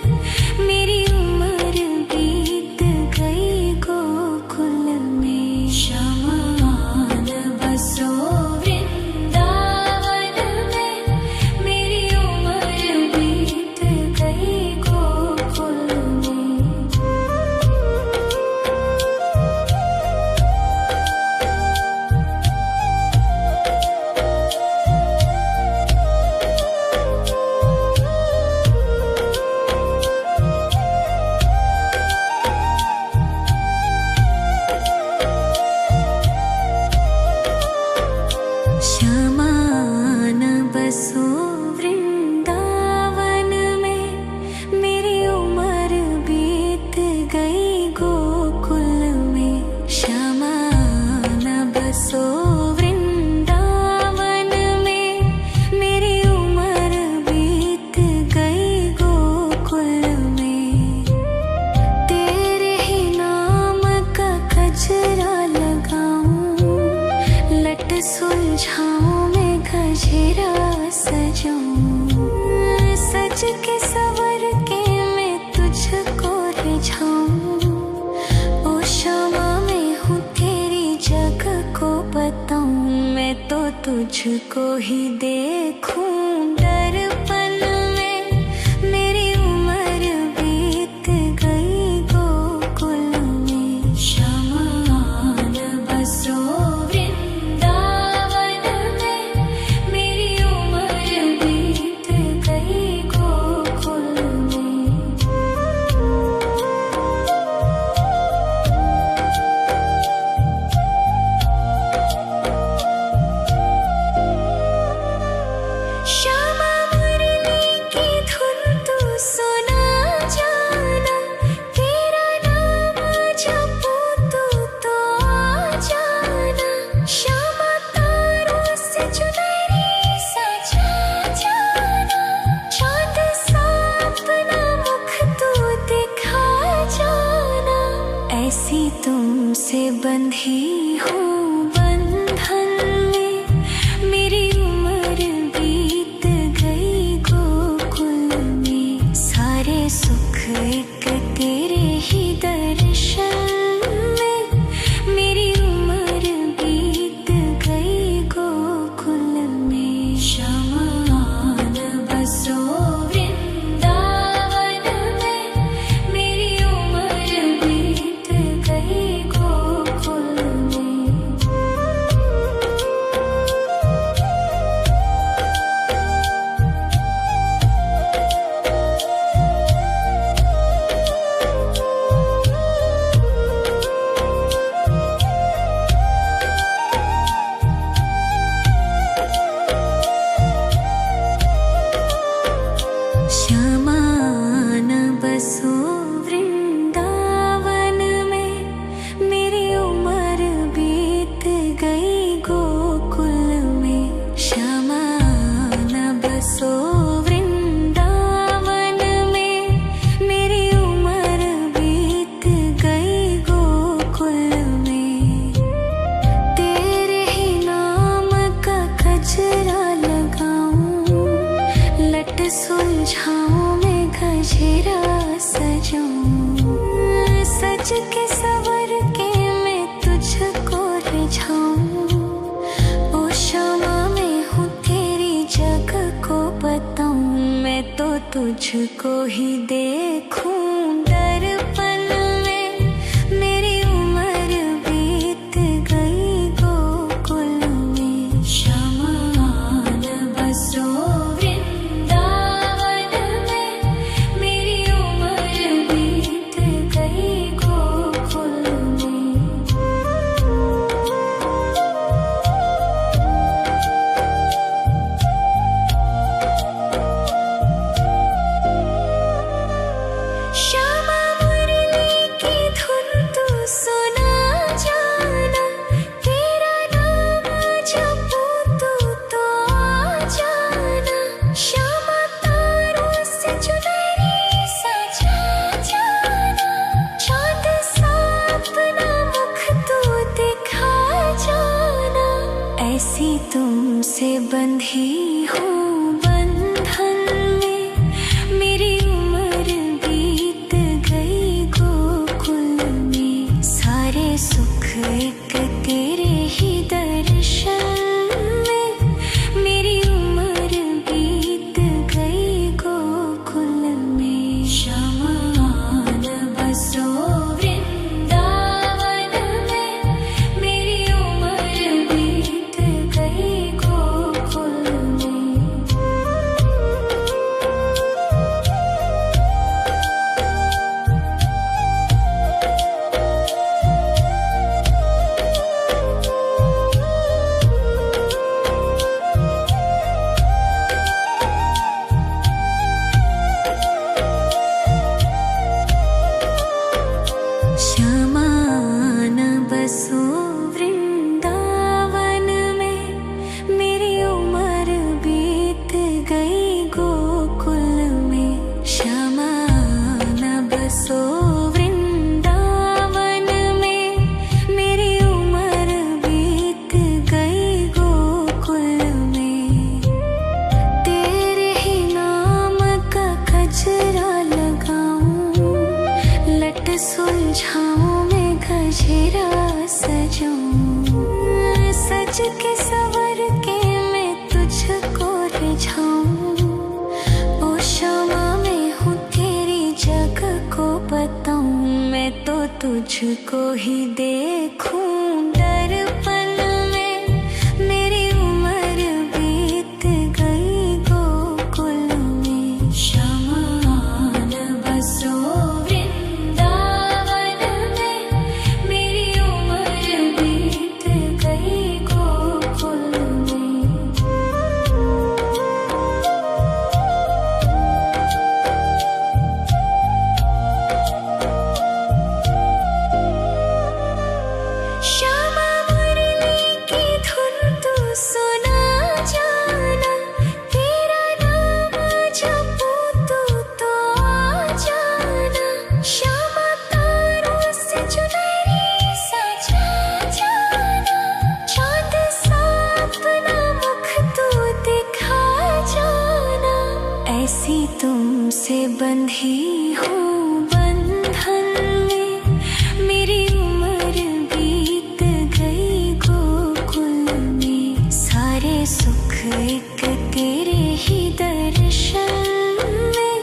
मेरी उम्र बीत गई गोकुल में। शमान बसो वृंदावन में, मेरी उम्र बीत गई गोकुल में। श्यामान बसो वृंदावन में, मेरी उम्र बीत गई गोकुल में। श्यामान बसो वृंदावन में, मेरी उम्र बीत गई गोकुल में। तेरे ही नाम का गजरा लगाऊं, लट सुलझाऊं मैं गजरा सजाऊं। सज के सवर के तुझको ही देखूं दर्पण में। मेरी उम्र बीत गई गोकुल में। शमान बसो वृंदावन में। मेरी उम्र बीत गई गोकुल में। श्यामा मुरली की धुन तू सुना जाना। तेरा नाम जपूं तू तो आ जाना। श्यामा तारों से चुनरी सजा जाना। चांद सा अपना मुख तू दिखा जाना। ऐसी तुमसे बंधी हूँ बंधन में। मेरी उम्र बीत गई गोकुल में। सारे सुख एक तेरे ही दर्शन में। मेरी उम्र बीत गई गोकुल में। शमान बसो वृंदावन में। मेरी उम्र बीत गई गोकुल में। श्यामान बसो वृंदावन में। मेरी उम्र बीत गई गोकुल में। श्यामान बसो वृंदावन में। मेरी उम्र बीत गई गोकुल में। तेरे ही नाम का गजरा लगाऊं। लट सुलझाऊं मैं गजरा सजाऊं। सज के सवर के मैं तुझको रिझाऊं। ओ श्यामा मैं हूँ तेरी जग को बताऊं। मैं तो तुझको ही देखूं दर्पण में। मेरी उम्र बीत गई गोकुल में। शमान बसो वृंदावन में। मेरी उम्र बीत गई गोकुल में। श्यामा मुरली की धुन तू सुना जाना। तेरा नाम जपूं तू तो आ जाना। श्यामा तारों से चुनरी सजा जाना। चांद सा अपना मुख तू दिखा जाना। ऐसी तुमसे बंधी हूँ बंधन में। मेरी उम्र बीत गई गोकुल में। सारे सुख एक तेरे ही दर्शन में। मेरी उम्र बीत गई गोकुल में। शमान बसो वृंदावन में। मेरी उम्र बीत गई गोकुल में। तुझको ही देखूं दर्पण में। मेरी उम्र बीत गई गोकुल में। शमान बसो वृंदावन में। मेरी उम्र बीत गई गोकुल में। श्यामा मुरली की धुन तू सुना जाना। तेरा नाम जपूं तो आ जाना। श्यामा तारों से चुनरी सजा जाना। चाँद सा अपना मुख तू दिखा जाना। ऐसी तुमसे बंधी हूँ बंधन में। मेरी उम्र बीत गई गोकुल में। सारे सुख एक तेरे ही दर्शन में।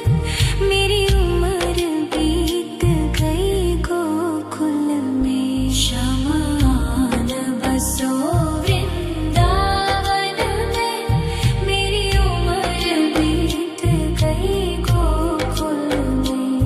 मेरी उम्र बीत गई गोकुल में। शमान बसो वृंदावन में। मेरी उम्र बीत गई गोकुल में।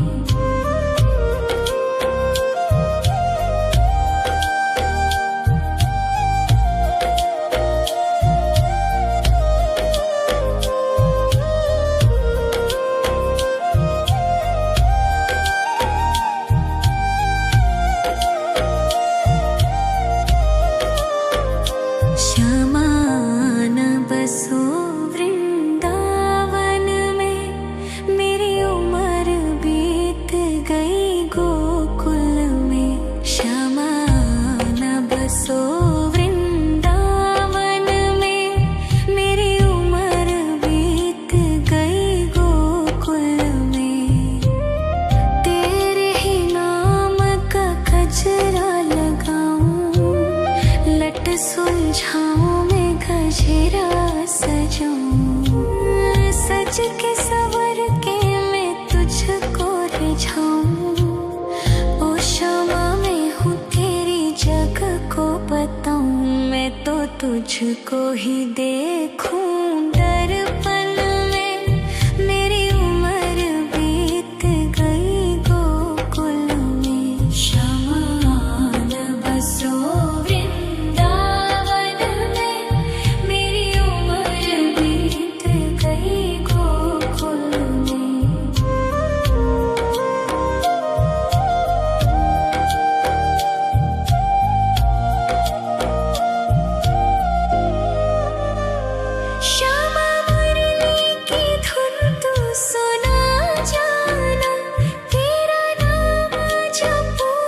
श्यामान बसो वृंदावन में। मेरी उम्र बीत गई गोकुल में। श्यामान बसो वृंदावन में। मेरी उम्र बीत गई गोकुल में। तेरे ही नाम का गजरा लगाऊं। लट सुलझाऊं मैं गजरा सजाऊं। सज के सवर के मैं तुझको रिझाऊं। ओ श्यामा मैं हूँ तेरी जग को बताऊं। मैं तो तुझको ही देखूं दर्पण में। मेरी उम्र बीत गई गोकुल में। शमान बसो वृंदावन में। मेरी उम्र बीत गई गोकुल में। श्यामा मुरली की धुन तू सुना जाना। तेरा नाम जपूं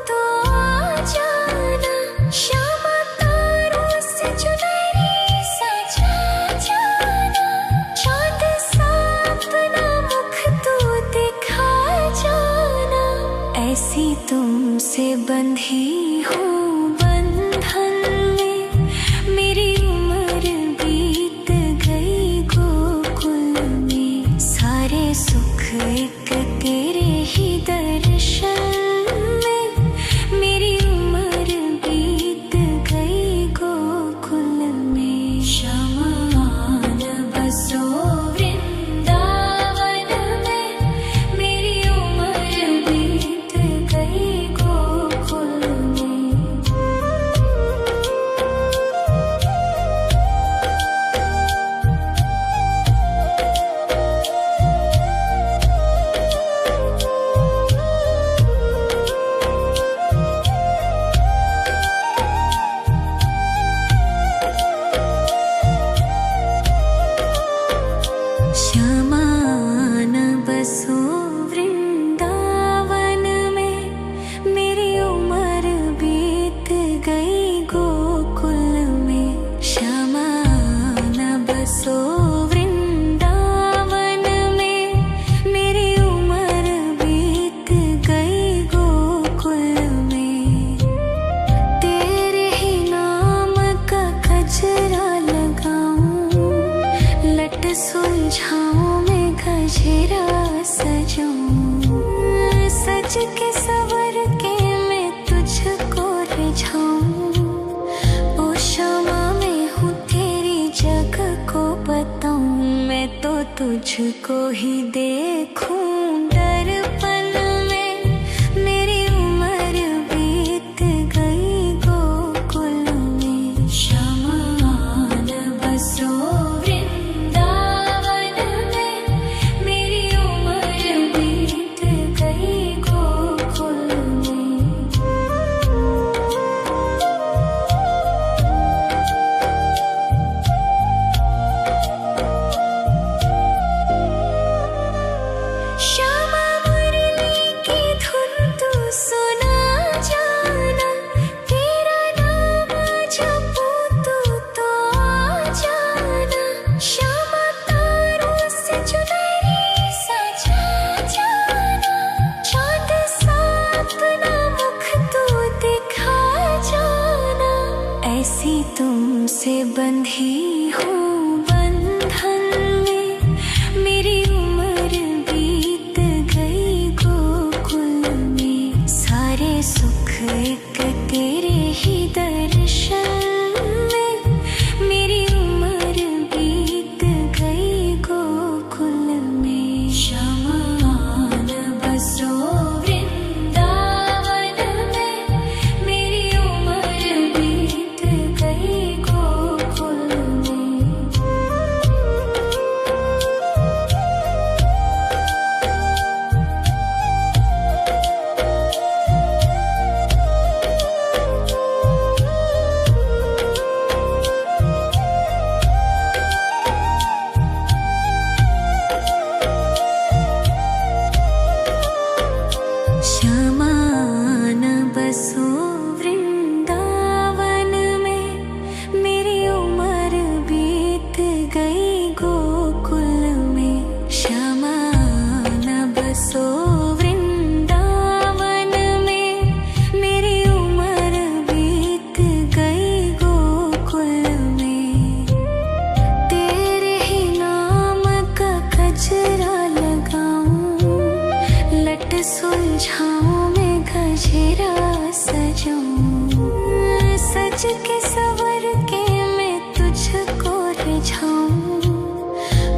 तो आ जाना। श्यामा तारों से चुनरी सजा जाना। चाँद सा अपना मुख तू दिखा जाना। ऐसी तुमसे बंधी हूँ बंधन में। मेरी उम्र बीत गई गोकुल में। सारे सुख एक तेरे ही दर्शन में। मेरी उम्र बीत गई गोकुल में। शमान बसो वृंदावन में। मेरी उम्र बीत गई गोकुल में। श्यामान बसो वृंदावन में। मेरी उम्र बीत गई गोकुल में। श्यामान बसो वृंदावन में। मेरी उम्र बीत गई गोकुल में। तेरे ही नाम का गजरा लगाऊं। लट सुलझाऊं मैं गजरा सजाऊं। सज के सवर के तुझको ही देखूं दर्पण में। मेरी उम्र बीत गई गोकुल में। शमान बसो वृंदावन में। मेरी उम्र बीत गई गोकुल में। श्यामा मुरली की धुन तू सुना जाना। तेरा नाम जपूं तो आ जाना। श्यामा तारों से चुनरी सजा जाना। चांद सा अपना मुख तू दिखा जाना। ऐसी तुमसे बंधी हूँ बंधन में। मेरी उम्र बीत गई गोकुल में। सारे सुख एक तेरे ही दर्शन में। मेरी उम्र बीत गई गोकुल में। शमान बसो वृंदावन में। मेरी उम्र बीत गई गोकुल में। श्यामान बसो वृंदावन में। मेरी उम्र बीत गई गोकुल में। श्यामान बसो वृंदावन में। मेरी उम्र बीत गई गोकुल में। तेरे ही नाम का गजरा लगाऊं। लट सुलझाऊं मैं गजरा सजाऊं। सज के सवर के मैं तुझको रिझाऊं।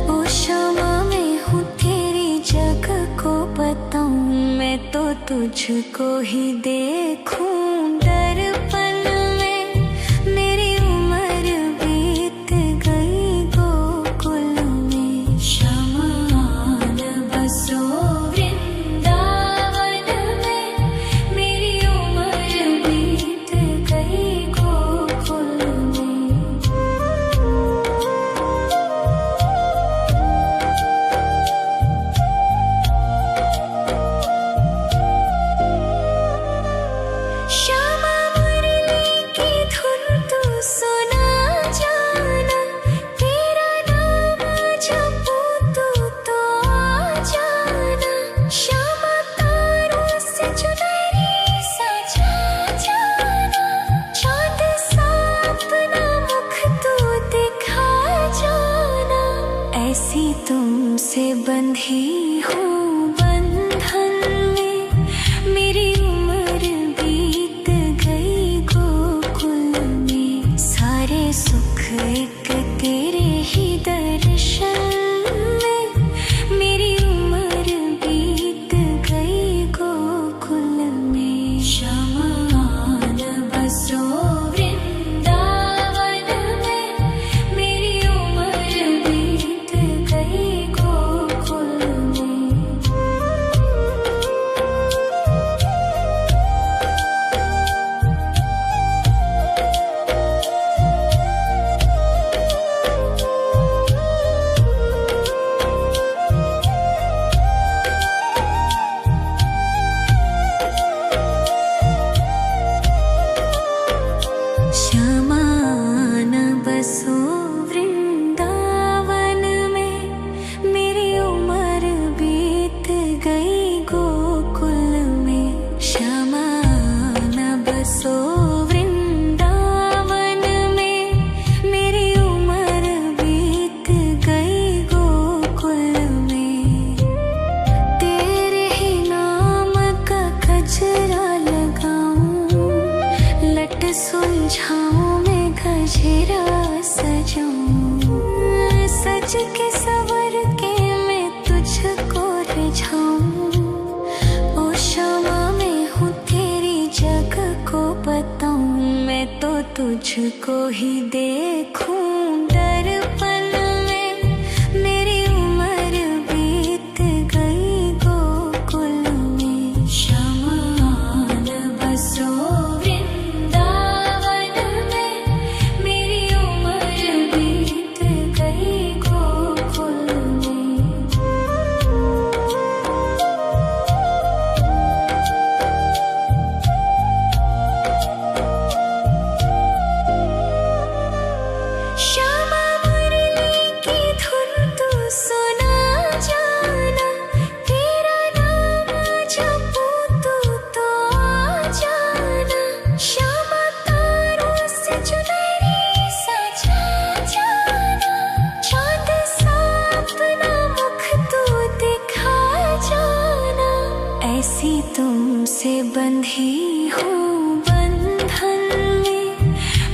ओ श्यामा मैं हूँ तेरी जग को बताऊं। मैं तो तुझको ही देखूं दर्पण में। मेरी उम्र बीत गई गोकुल में। शमान बसो वृंदावन में। मेरी उम्र बीत गई गोकुल में। श्यामा मुरली की धुन तू सुना जाना। तेरा नाम जपूं तो आ जाना। श्यामा तारों से चुनरी सजा जाना। चांद सा अपना मुख तू दिखा जाना। ऐसी तुमसे बंधी हूँ बंधन में। मेरी उम्र बीत गई गोकुल में। सारे सुख एक तेरे ही दर्शन में। मेरी उम्र बीत गई गोकुल में। शमान बसो वृंदावन में। मेरी उम्र बीत गई गोकुल में। श्यामान बसो वृंदावन में। मेरी उम्र बीत गई गोकुल में। श्यामान बसो वृंदावन में। मेरी उम्र बीत गई गोकुल में। तेरे ही नाम का गजरा लगाऊं। लट सुलझाऊं मैं गजरा सजाऊं। सज के सवर के तुझको ही देखूं दर्पण में। मेरी उम्र बीत गई गोकुल में। शमान बसो वृंदावन में। मेरी उम्र बीत गई गोकुल में। श्यामा मुरली की धुन तू सुना जाना। तेरा नाम जपूं तू तो आ जाना। श्यामा तारों से चुनरी सजा जाना। चांद सा अपना मुख तू दिखा जाना। ऐसी तुमसे बंधी हूँ बंधन में।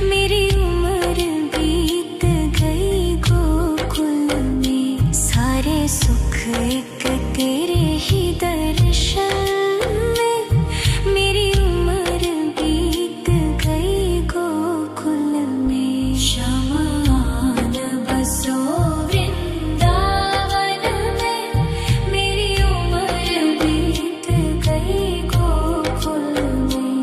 मेरी उम्र बीत गई गोकुल में। सारे सुख एक तेरे ही दर्शन में। मेरी उम्र बीत गई गोकुल में। शमान बसो वृंदावन में। मेरी उम्र बीत गई गोकुल में।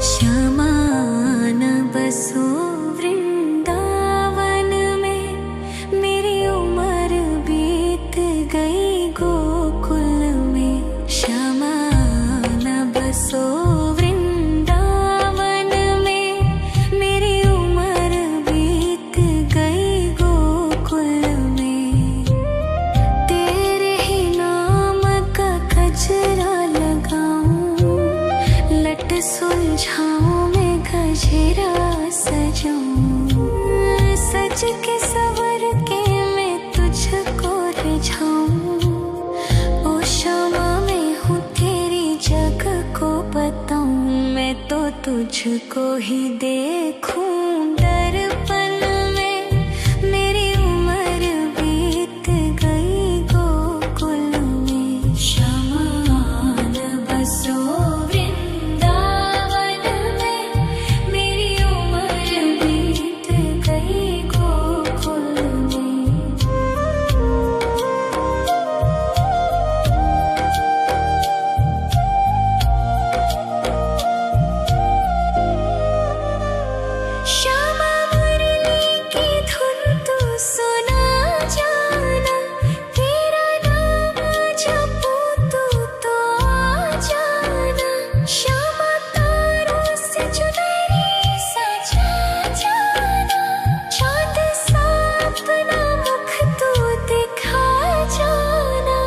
श्यामान बसो वृंदावन में। मेरी उम्र बीत गई गोकुल में। श्यामान बसो वृंदावन में। मेरी उम्र बीत गई गोकुल में। तेरे ही नाम का गजरा लगाऊं। लट सुलझाऊं मैं गजरा सजाऊं। सज के सवर के मैं तुझको रिझाऊं। ओ श्यामा मैं हूँ तेरी जग को बताऊं। मैं तो तुझको ही देखूं दर्पण में। मेरी उम्र बीत गई गोकुल में। शमान बसो वृंदावन में। मेरी उम्र बीत गई गोकुल में। श्यामा मुरली की धुन तू सुना जाना। तेरा नाम जपूं तू तो आ जाना। श्यामा तारों से चुनरी सजा जाना। चांद सा अपना मुख तू दिखा जाना।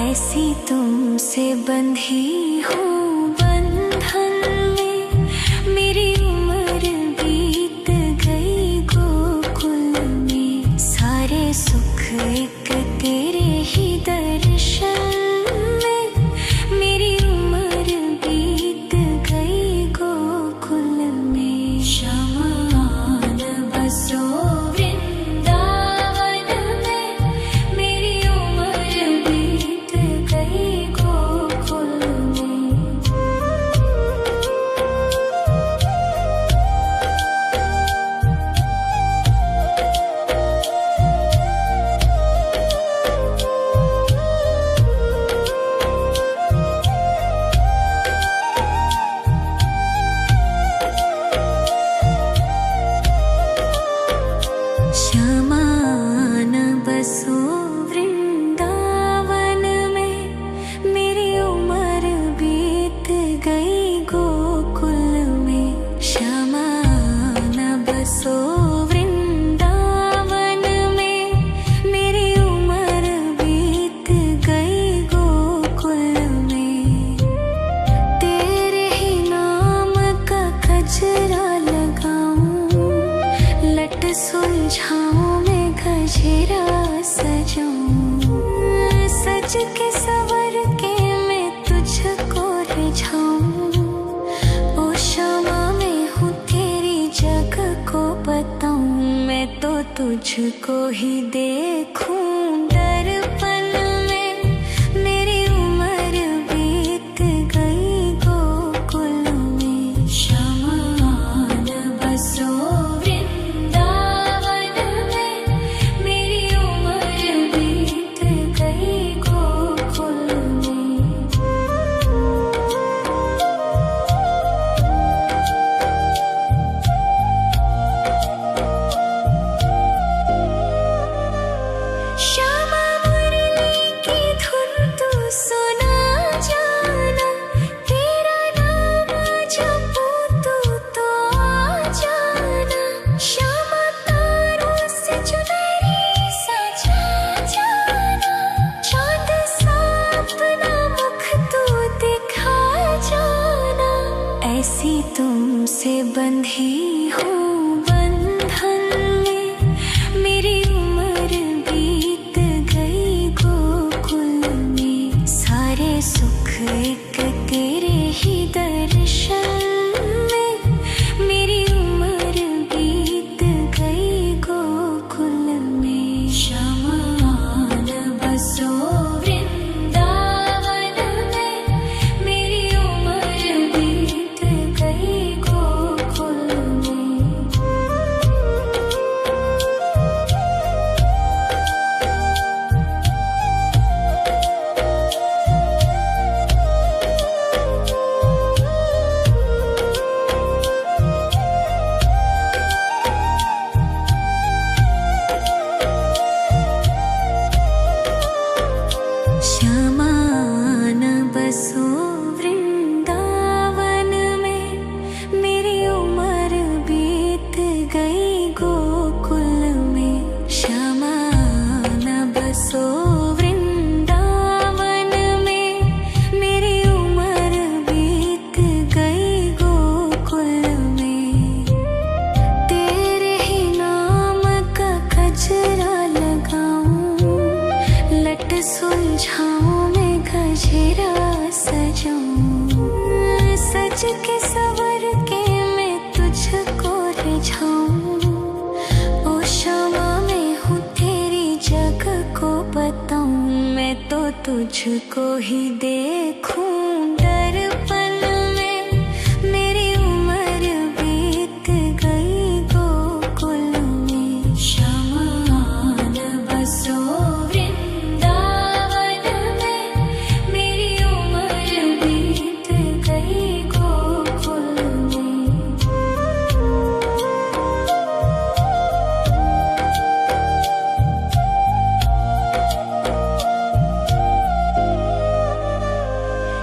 ऐसी तुमसे बंधी हूँ बंधन में। मेरी उम्र बीत गई गोकुल में। सारे सुख एक तेरे ही दर्शन में। मेरी उम्र बीत गई गोकुल में। शमान बसो वृंदावन में। मेरी उम्र बीत गई गोकुल में। श्यामान बसो वृंदावन में। मेरी उम्र बीत गई गोकुल में। श्यामान बसो वृंदावन में। मेरी उम्र बीत गई गोकुल में। तेरे ही नाम का गजरा लगाऊं। लट सुलझाऊं मैं गजरा सजाऊं। सज के सवर के तुझको ही देखूं दर्पण में। मेरी उम्र बीत गई गोकुल में। शमान बसो वृंदावन में। मेरी उम्र बीत गई गोकुल में। श्यामा मुरली की धुन तू सुना जाना। तेरा नाम जपूं तू तो आ जाना। श्यामा तारों से चुनरी सजा जाना। चाँद सा अपना मुख तू दिखा जाना। ऐसी तुमसे बंधी हूँ बंधन में। मेरी उम्र बीत गई गोकुल में। सारे सुख एक तेरे ही दर्शन में। मेरी उम्र बीत गई गोकुल में। शमान बसो वृंदावन में। मेरी उम्र बीत गई गोकुल में। श्यामान बसो वृंदावन में। मेरी उम्र बीत गई गोकुल में। श्यामान बसो वृंदावन में। मेरी उम्र बीत गई गोकुल में। तेरे ही नाम का गजरा लगाऊं। लट सुलझाऊं मैं गजरा सजाऊं। सज के सवर के मैं तुझको रिझाऊं। ओ श्यामा मैं हूँ तेरी जग को बताऊं। मैं तो तुझको ही देखूं दर्पण में। मेरी उम्र बीत गई गोकुल में। शमान बसो वृंदावन में। मेरी उम्र बीत गई गोकुल में।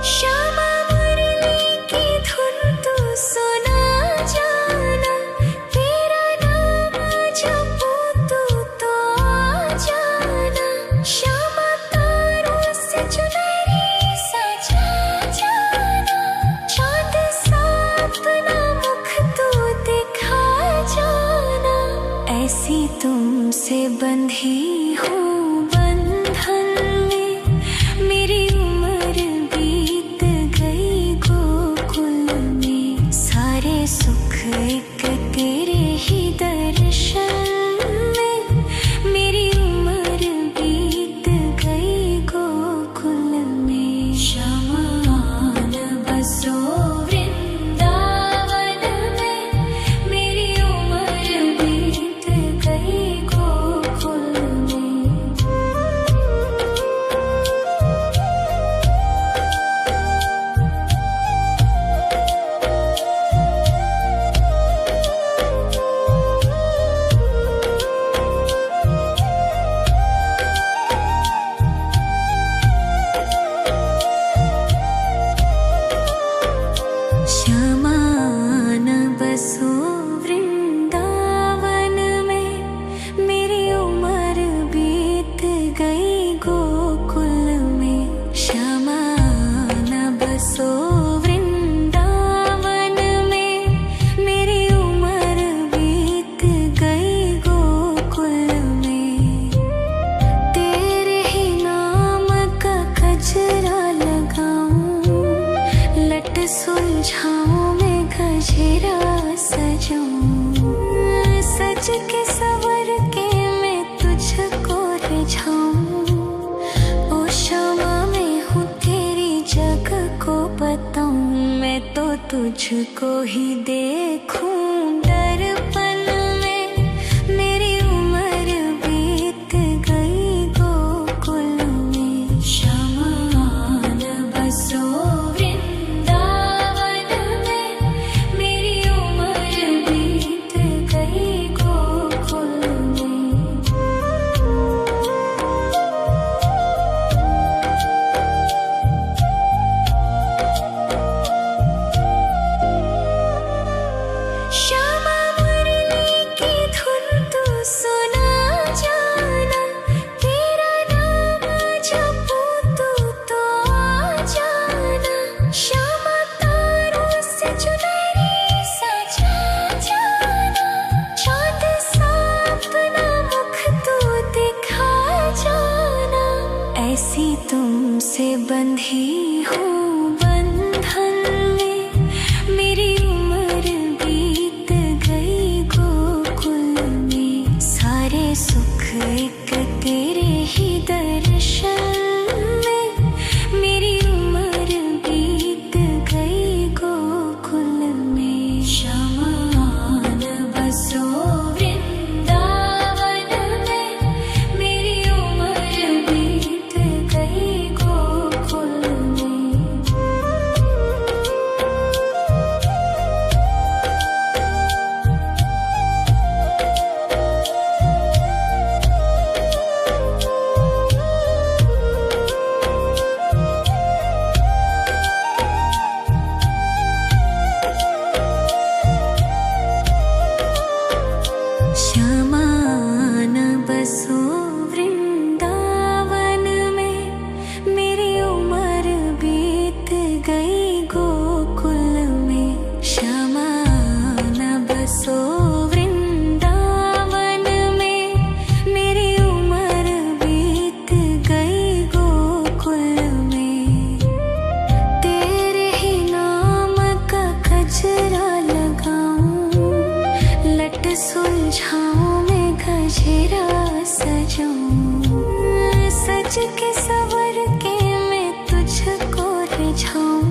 श्यामा मुरली की धुन तू सुना जाना। तेरा नाम जपूं तू तो आ जाना। श्यामा तारों से चुनरी सजा जाना। चाँद सा अपना मुख तू दिखा जाना। ऐसी तुमसे बंधी हूँ बंधन में। मेरी उम्र बीत गई गोकुल में। सारे सुख एक तेरे ही दर्शन में। मेरी उम्र बीत गई गोकुल में। शमान बसो वृंदावन में। मेरी उम्र बीत गई गोकुल में। श्यामान बसो वृंदावन में। मेरी उम्र बीत गई गोकुल में। श्यामान बसो वृंदावन में। मेरी उम्र बीत गई गोकुल में। तेरे ही नाम का गजरा लगाऊं। लट सुलझाऊं मैं गजरा सजाऊं। सज के सवर के तुझको ही देखूं दर्पण में। मेरी उम्र बीत गई गोकुल में। शमान बसो वृंदावन में। मेरी उम्र बीत गई गोकुल में। श्यामा मुरली की धुन तू सुना जाना। तेरा नाम जपूं तू तो आ जाना। श्यामा तारों से चुनरी सजा जाना। चाँद सा अपना मुख तू दिखा जाना। ऐसी तुमसे बंधी हूँ बंधन में। मेरी उम्र बीत गई गोकुल में। सारे सुख एक तेरे ही दर्शन में। मेरी उम्र बीत गई गोकुल में। शमान बसो वृंदावन में। मेरी उम्र बीत गई गोकुल में। श्यामान बसो वृंदावन में। मेरी उम्र बीत गई गोकुल में। श्यामान बसो वृंदावन में। मेरी उम्र बीत गई गोकुल में। तेरे ही नाम का गजरा लगाऊं। लट सुलझाऊं मैं गजरा सजाऊं। सज के सवर के मैं तुझको रिझाऊं।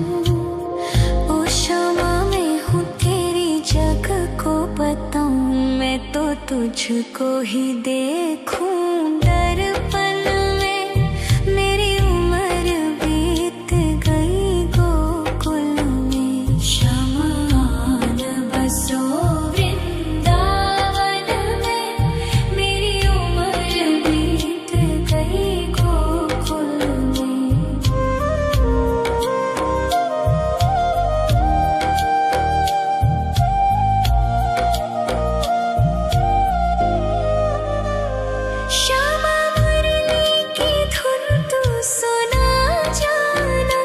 ओ श्यामा मैं हूँ तेरी जग को बताऊं। मैं तो तुझको ही देखूं दर्पण में। मेरी उम्र बीत गई गोकुल में। शमान बसो वृंदावन में। मेरी उम्र बीत गई गोकुल में। श्यामा मुरली की धुन तू सुना जाना।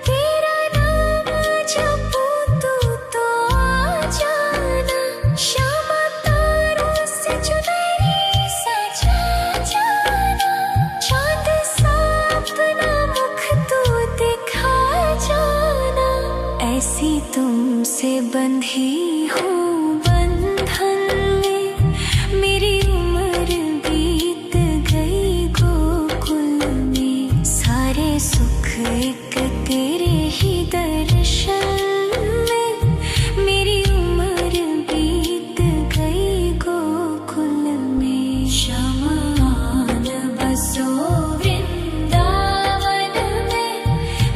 तेरा नाम जपूं तू तो आ जाना। श्यामा तारों से चुनरी सजा जाना। चाँद सा अपना मुख तू दिखा जाना। ऐसी तुमसे बंधी हूँ बंधन में। मेरी उम्र बीत गई गोकुल में। सारे सुख एक तेरे ही दर्शन में। मेरी उम्र बीत गई गोकुल में। शमान बसो वृंदावन में।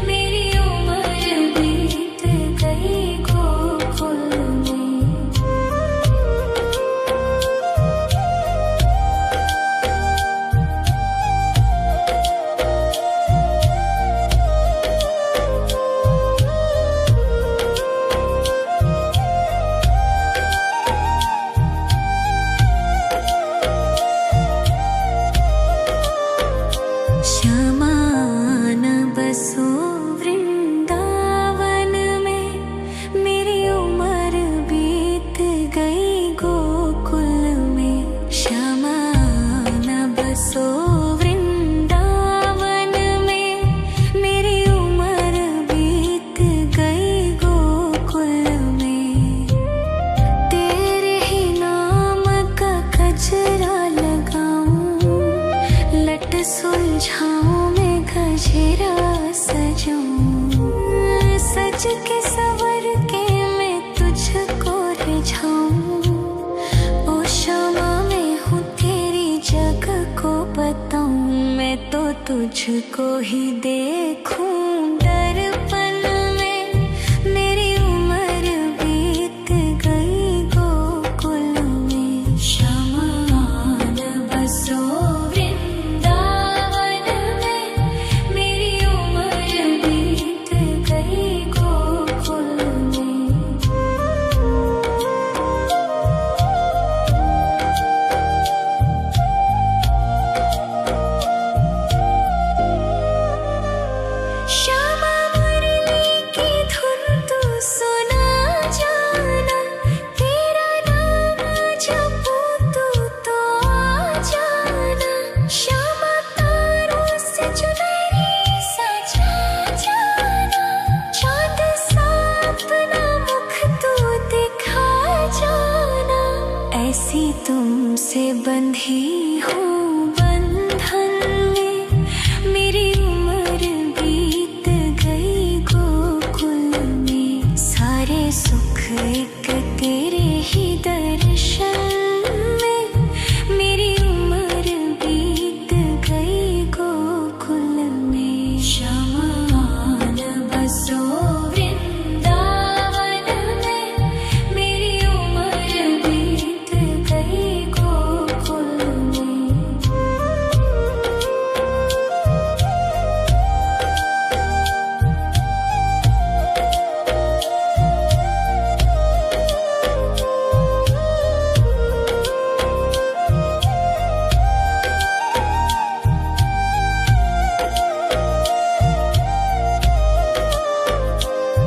मेरी उम्र बीत गई गोकुल में। तुझको ही देखूं दर्पण में। मेरी उम्र बीत गई गोकुल में। शमान बसो वृंदावन में। मेरी उम्र बीत गई गोकुल में। श्यामा मुरली की धुन तू सुना जाना। तेरा नाम जपूं तू तो आ जाना। श्यामा तारों से चुनरी सजा जाना। चाँद सा अपना मुख तू दिखा जाना। ऐसी तुमसे बंधी हूँ बंधन में। मेरी उम्र बीत गई गोकुल में। सारे सुख एक तेरे ही दर्शन में। मेरी उम्र बीत गई गोकुल में। शमान बसो वृंदावन में। मेरी उम्र बीत गई गोकुल में।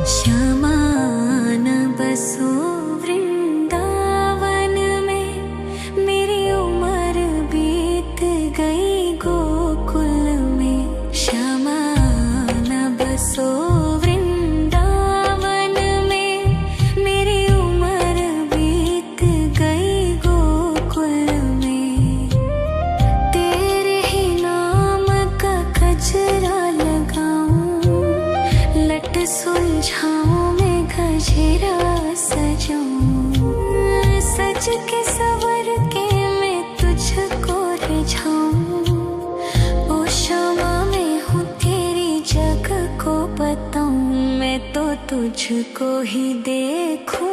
श्यामान बसो वृंदावन में। मेरी उम्र बीत गई गोकुल में। श्यामान बसो वृंदावन में। मेरी उम्र बीत गई गोकुल में। तेरे ही नाम का गजरा लगाऊं। लट सुलझाऊं मैं गजरा सजाऊं। सज के सवर के मैं तुझको रिझाऊं। ओ क्षमा मैं हूँ तेरी जग को बताऊं। मैं तो तुझको ही देखूं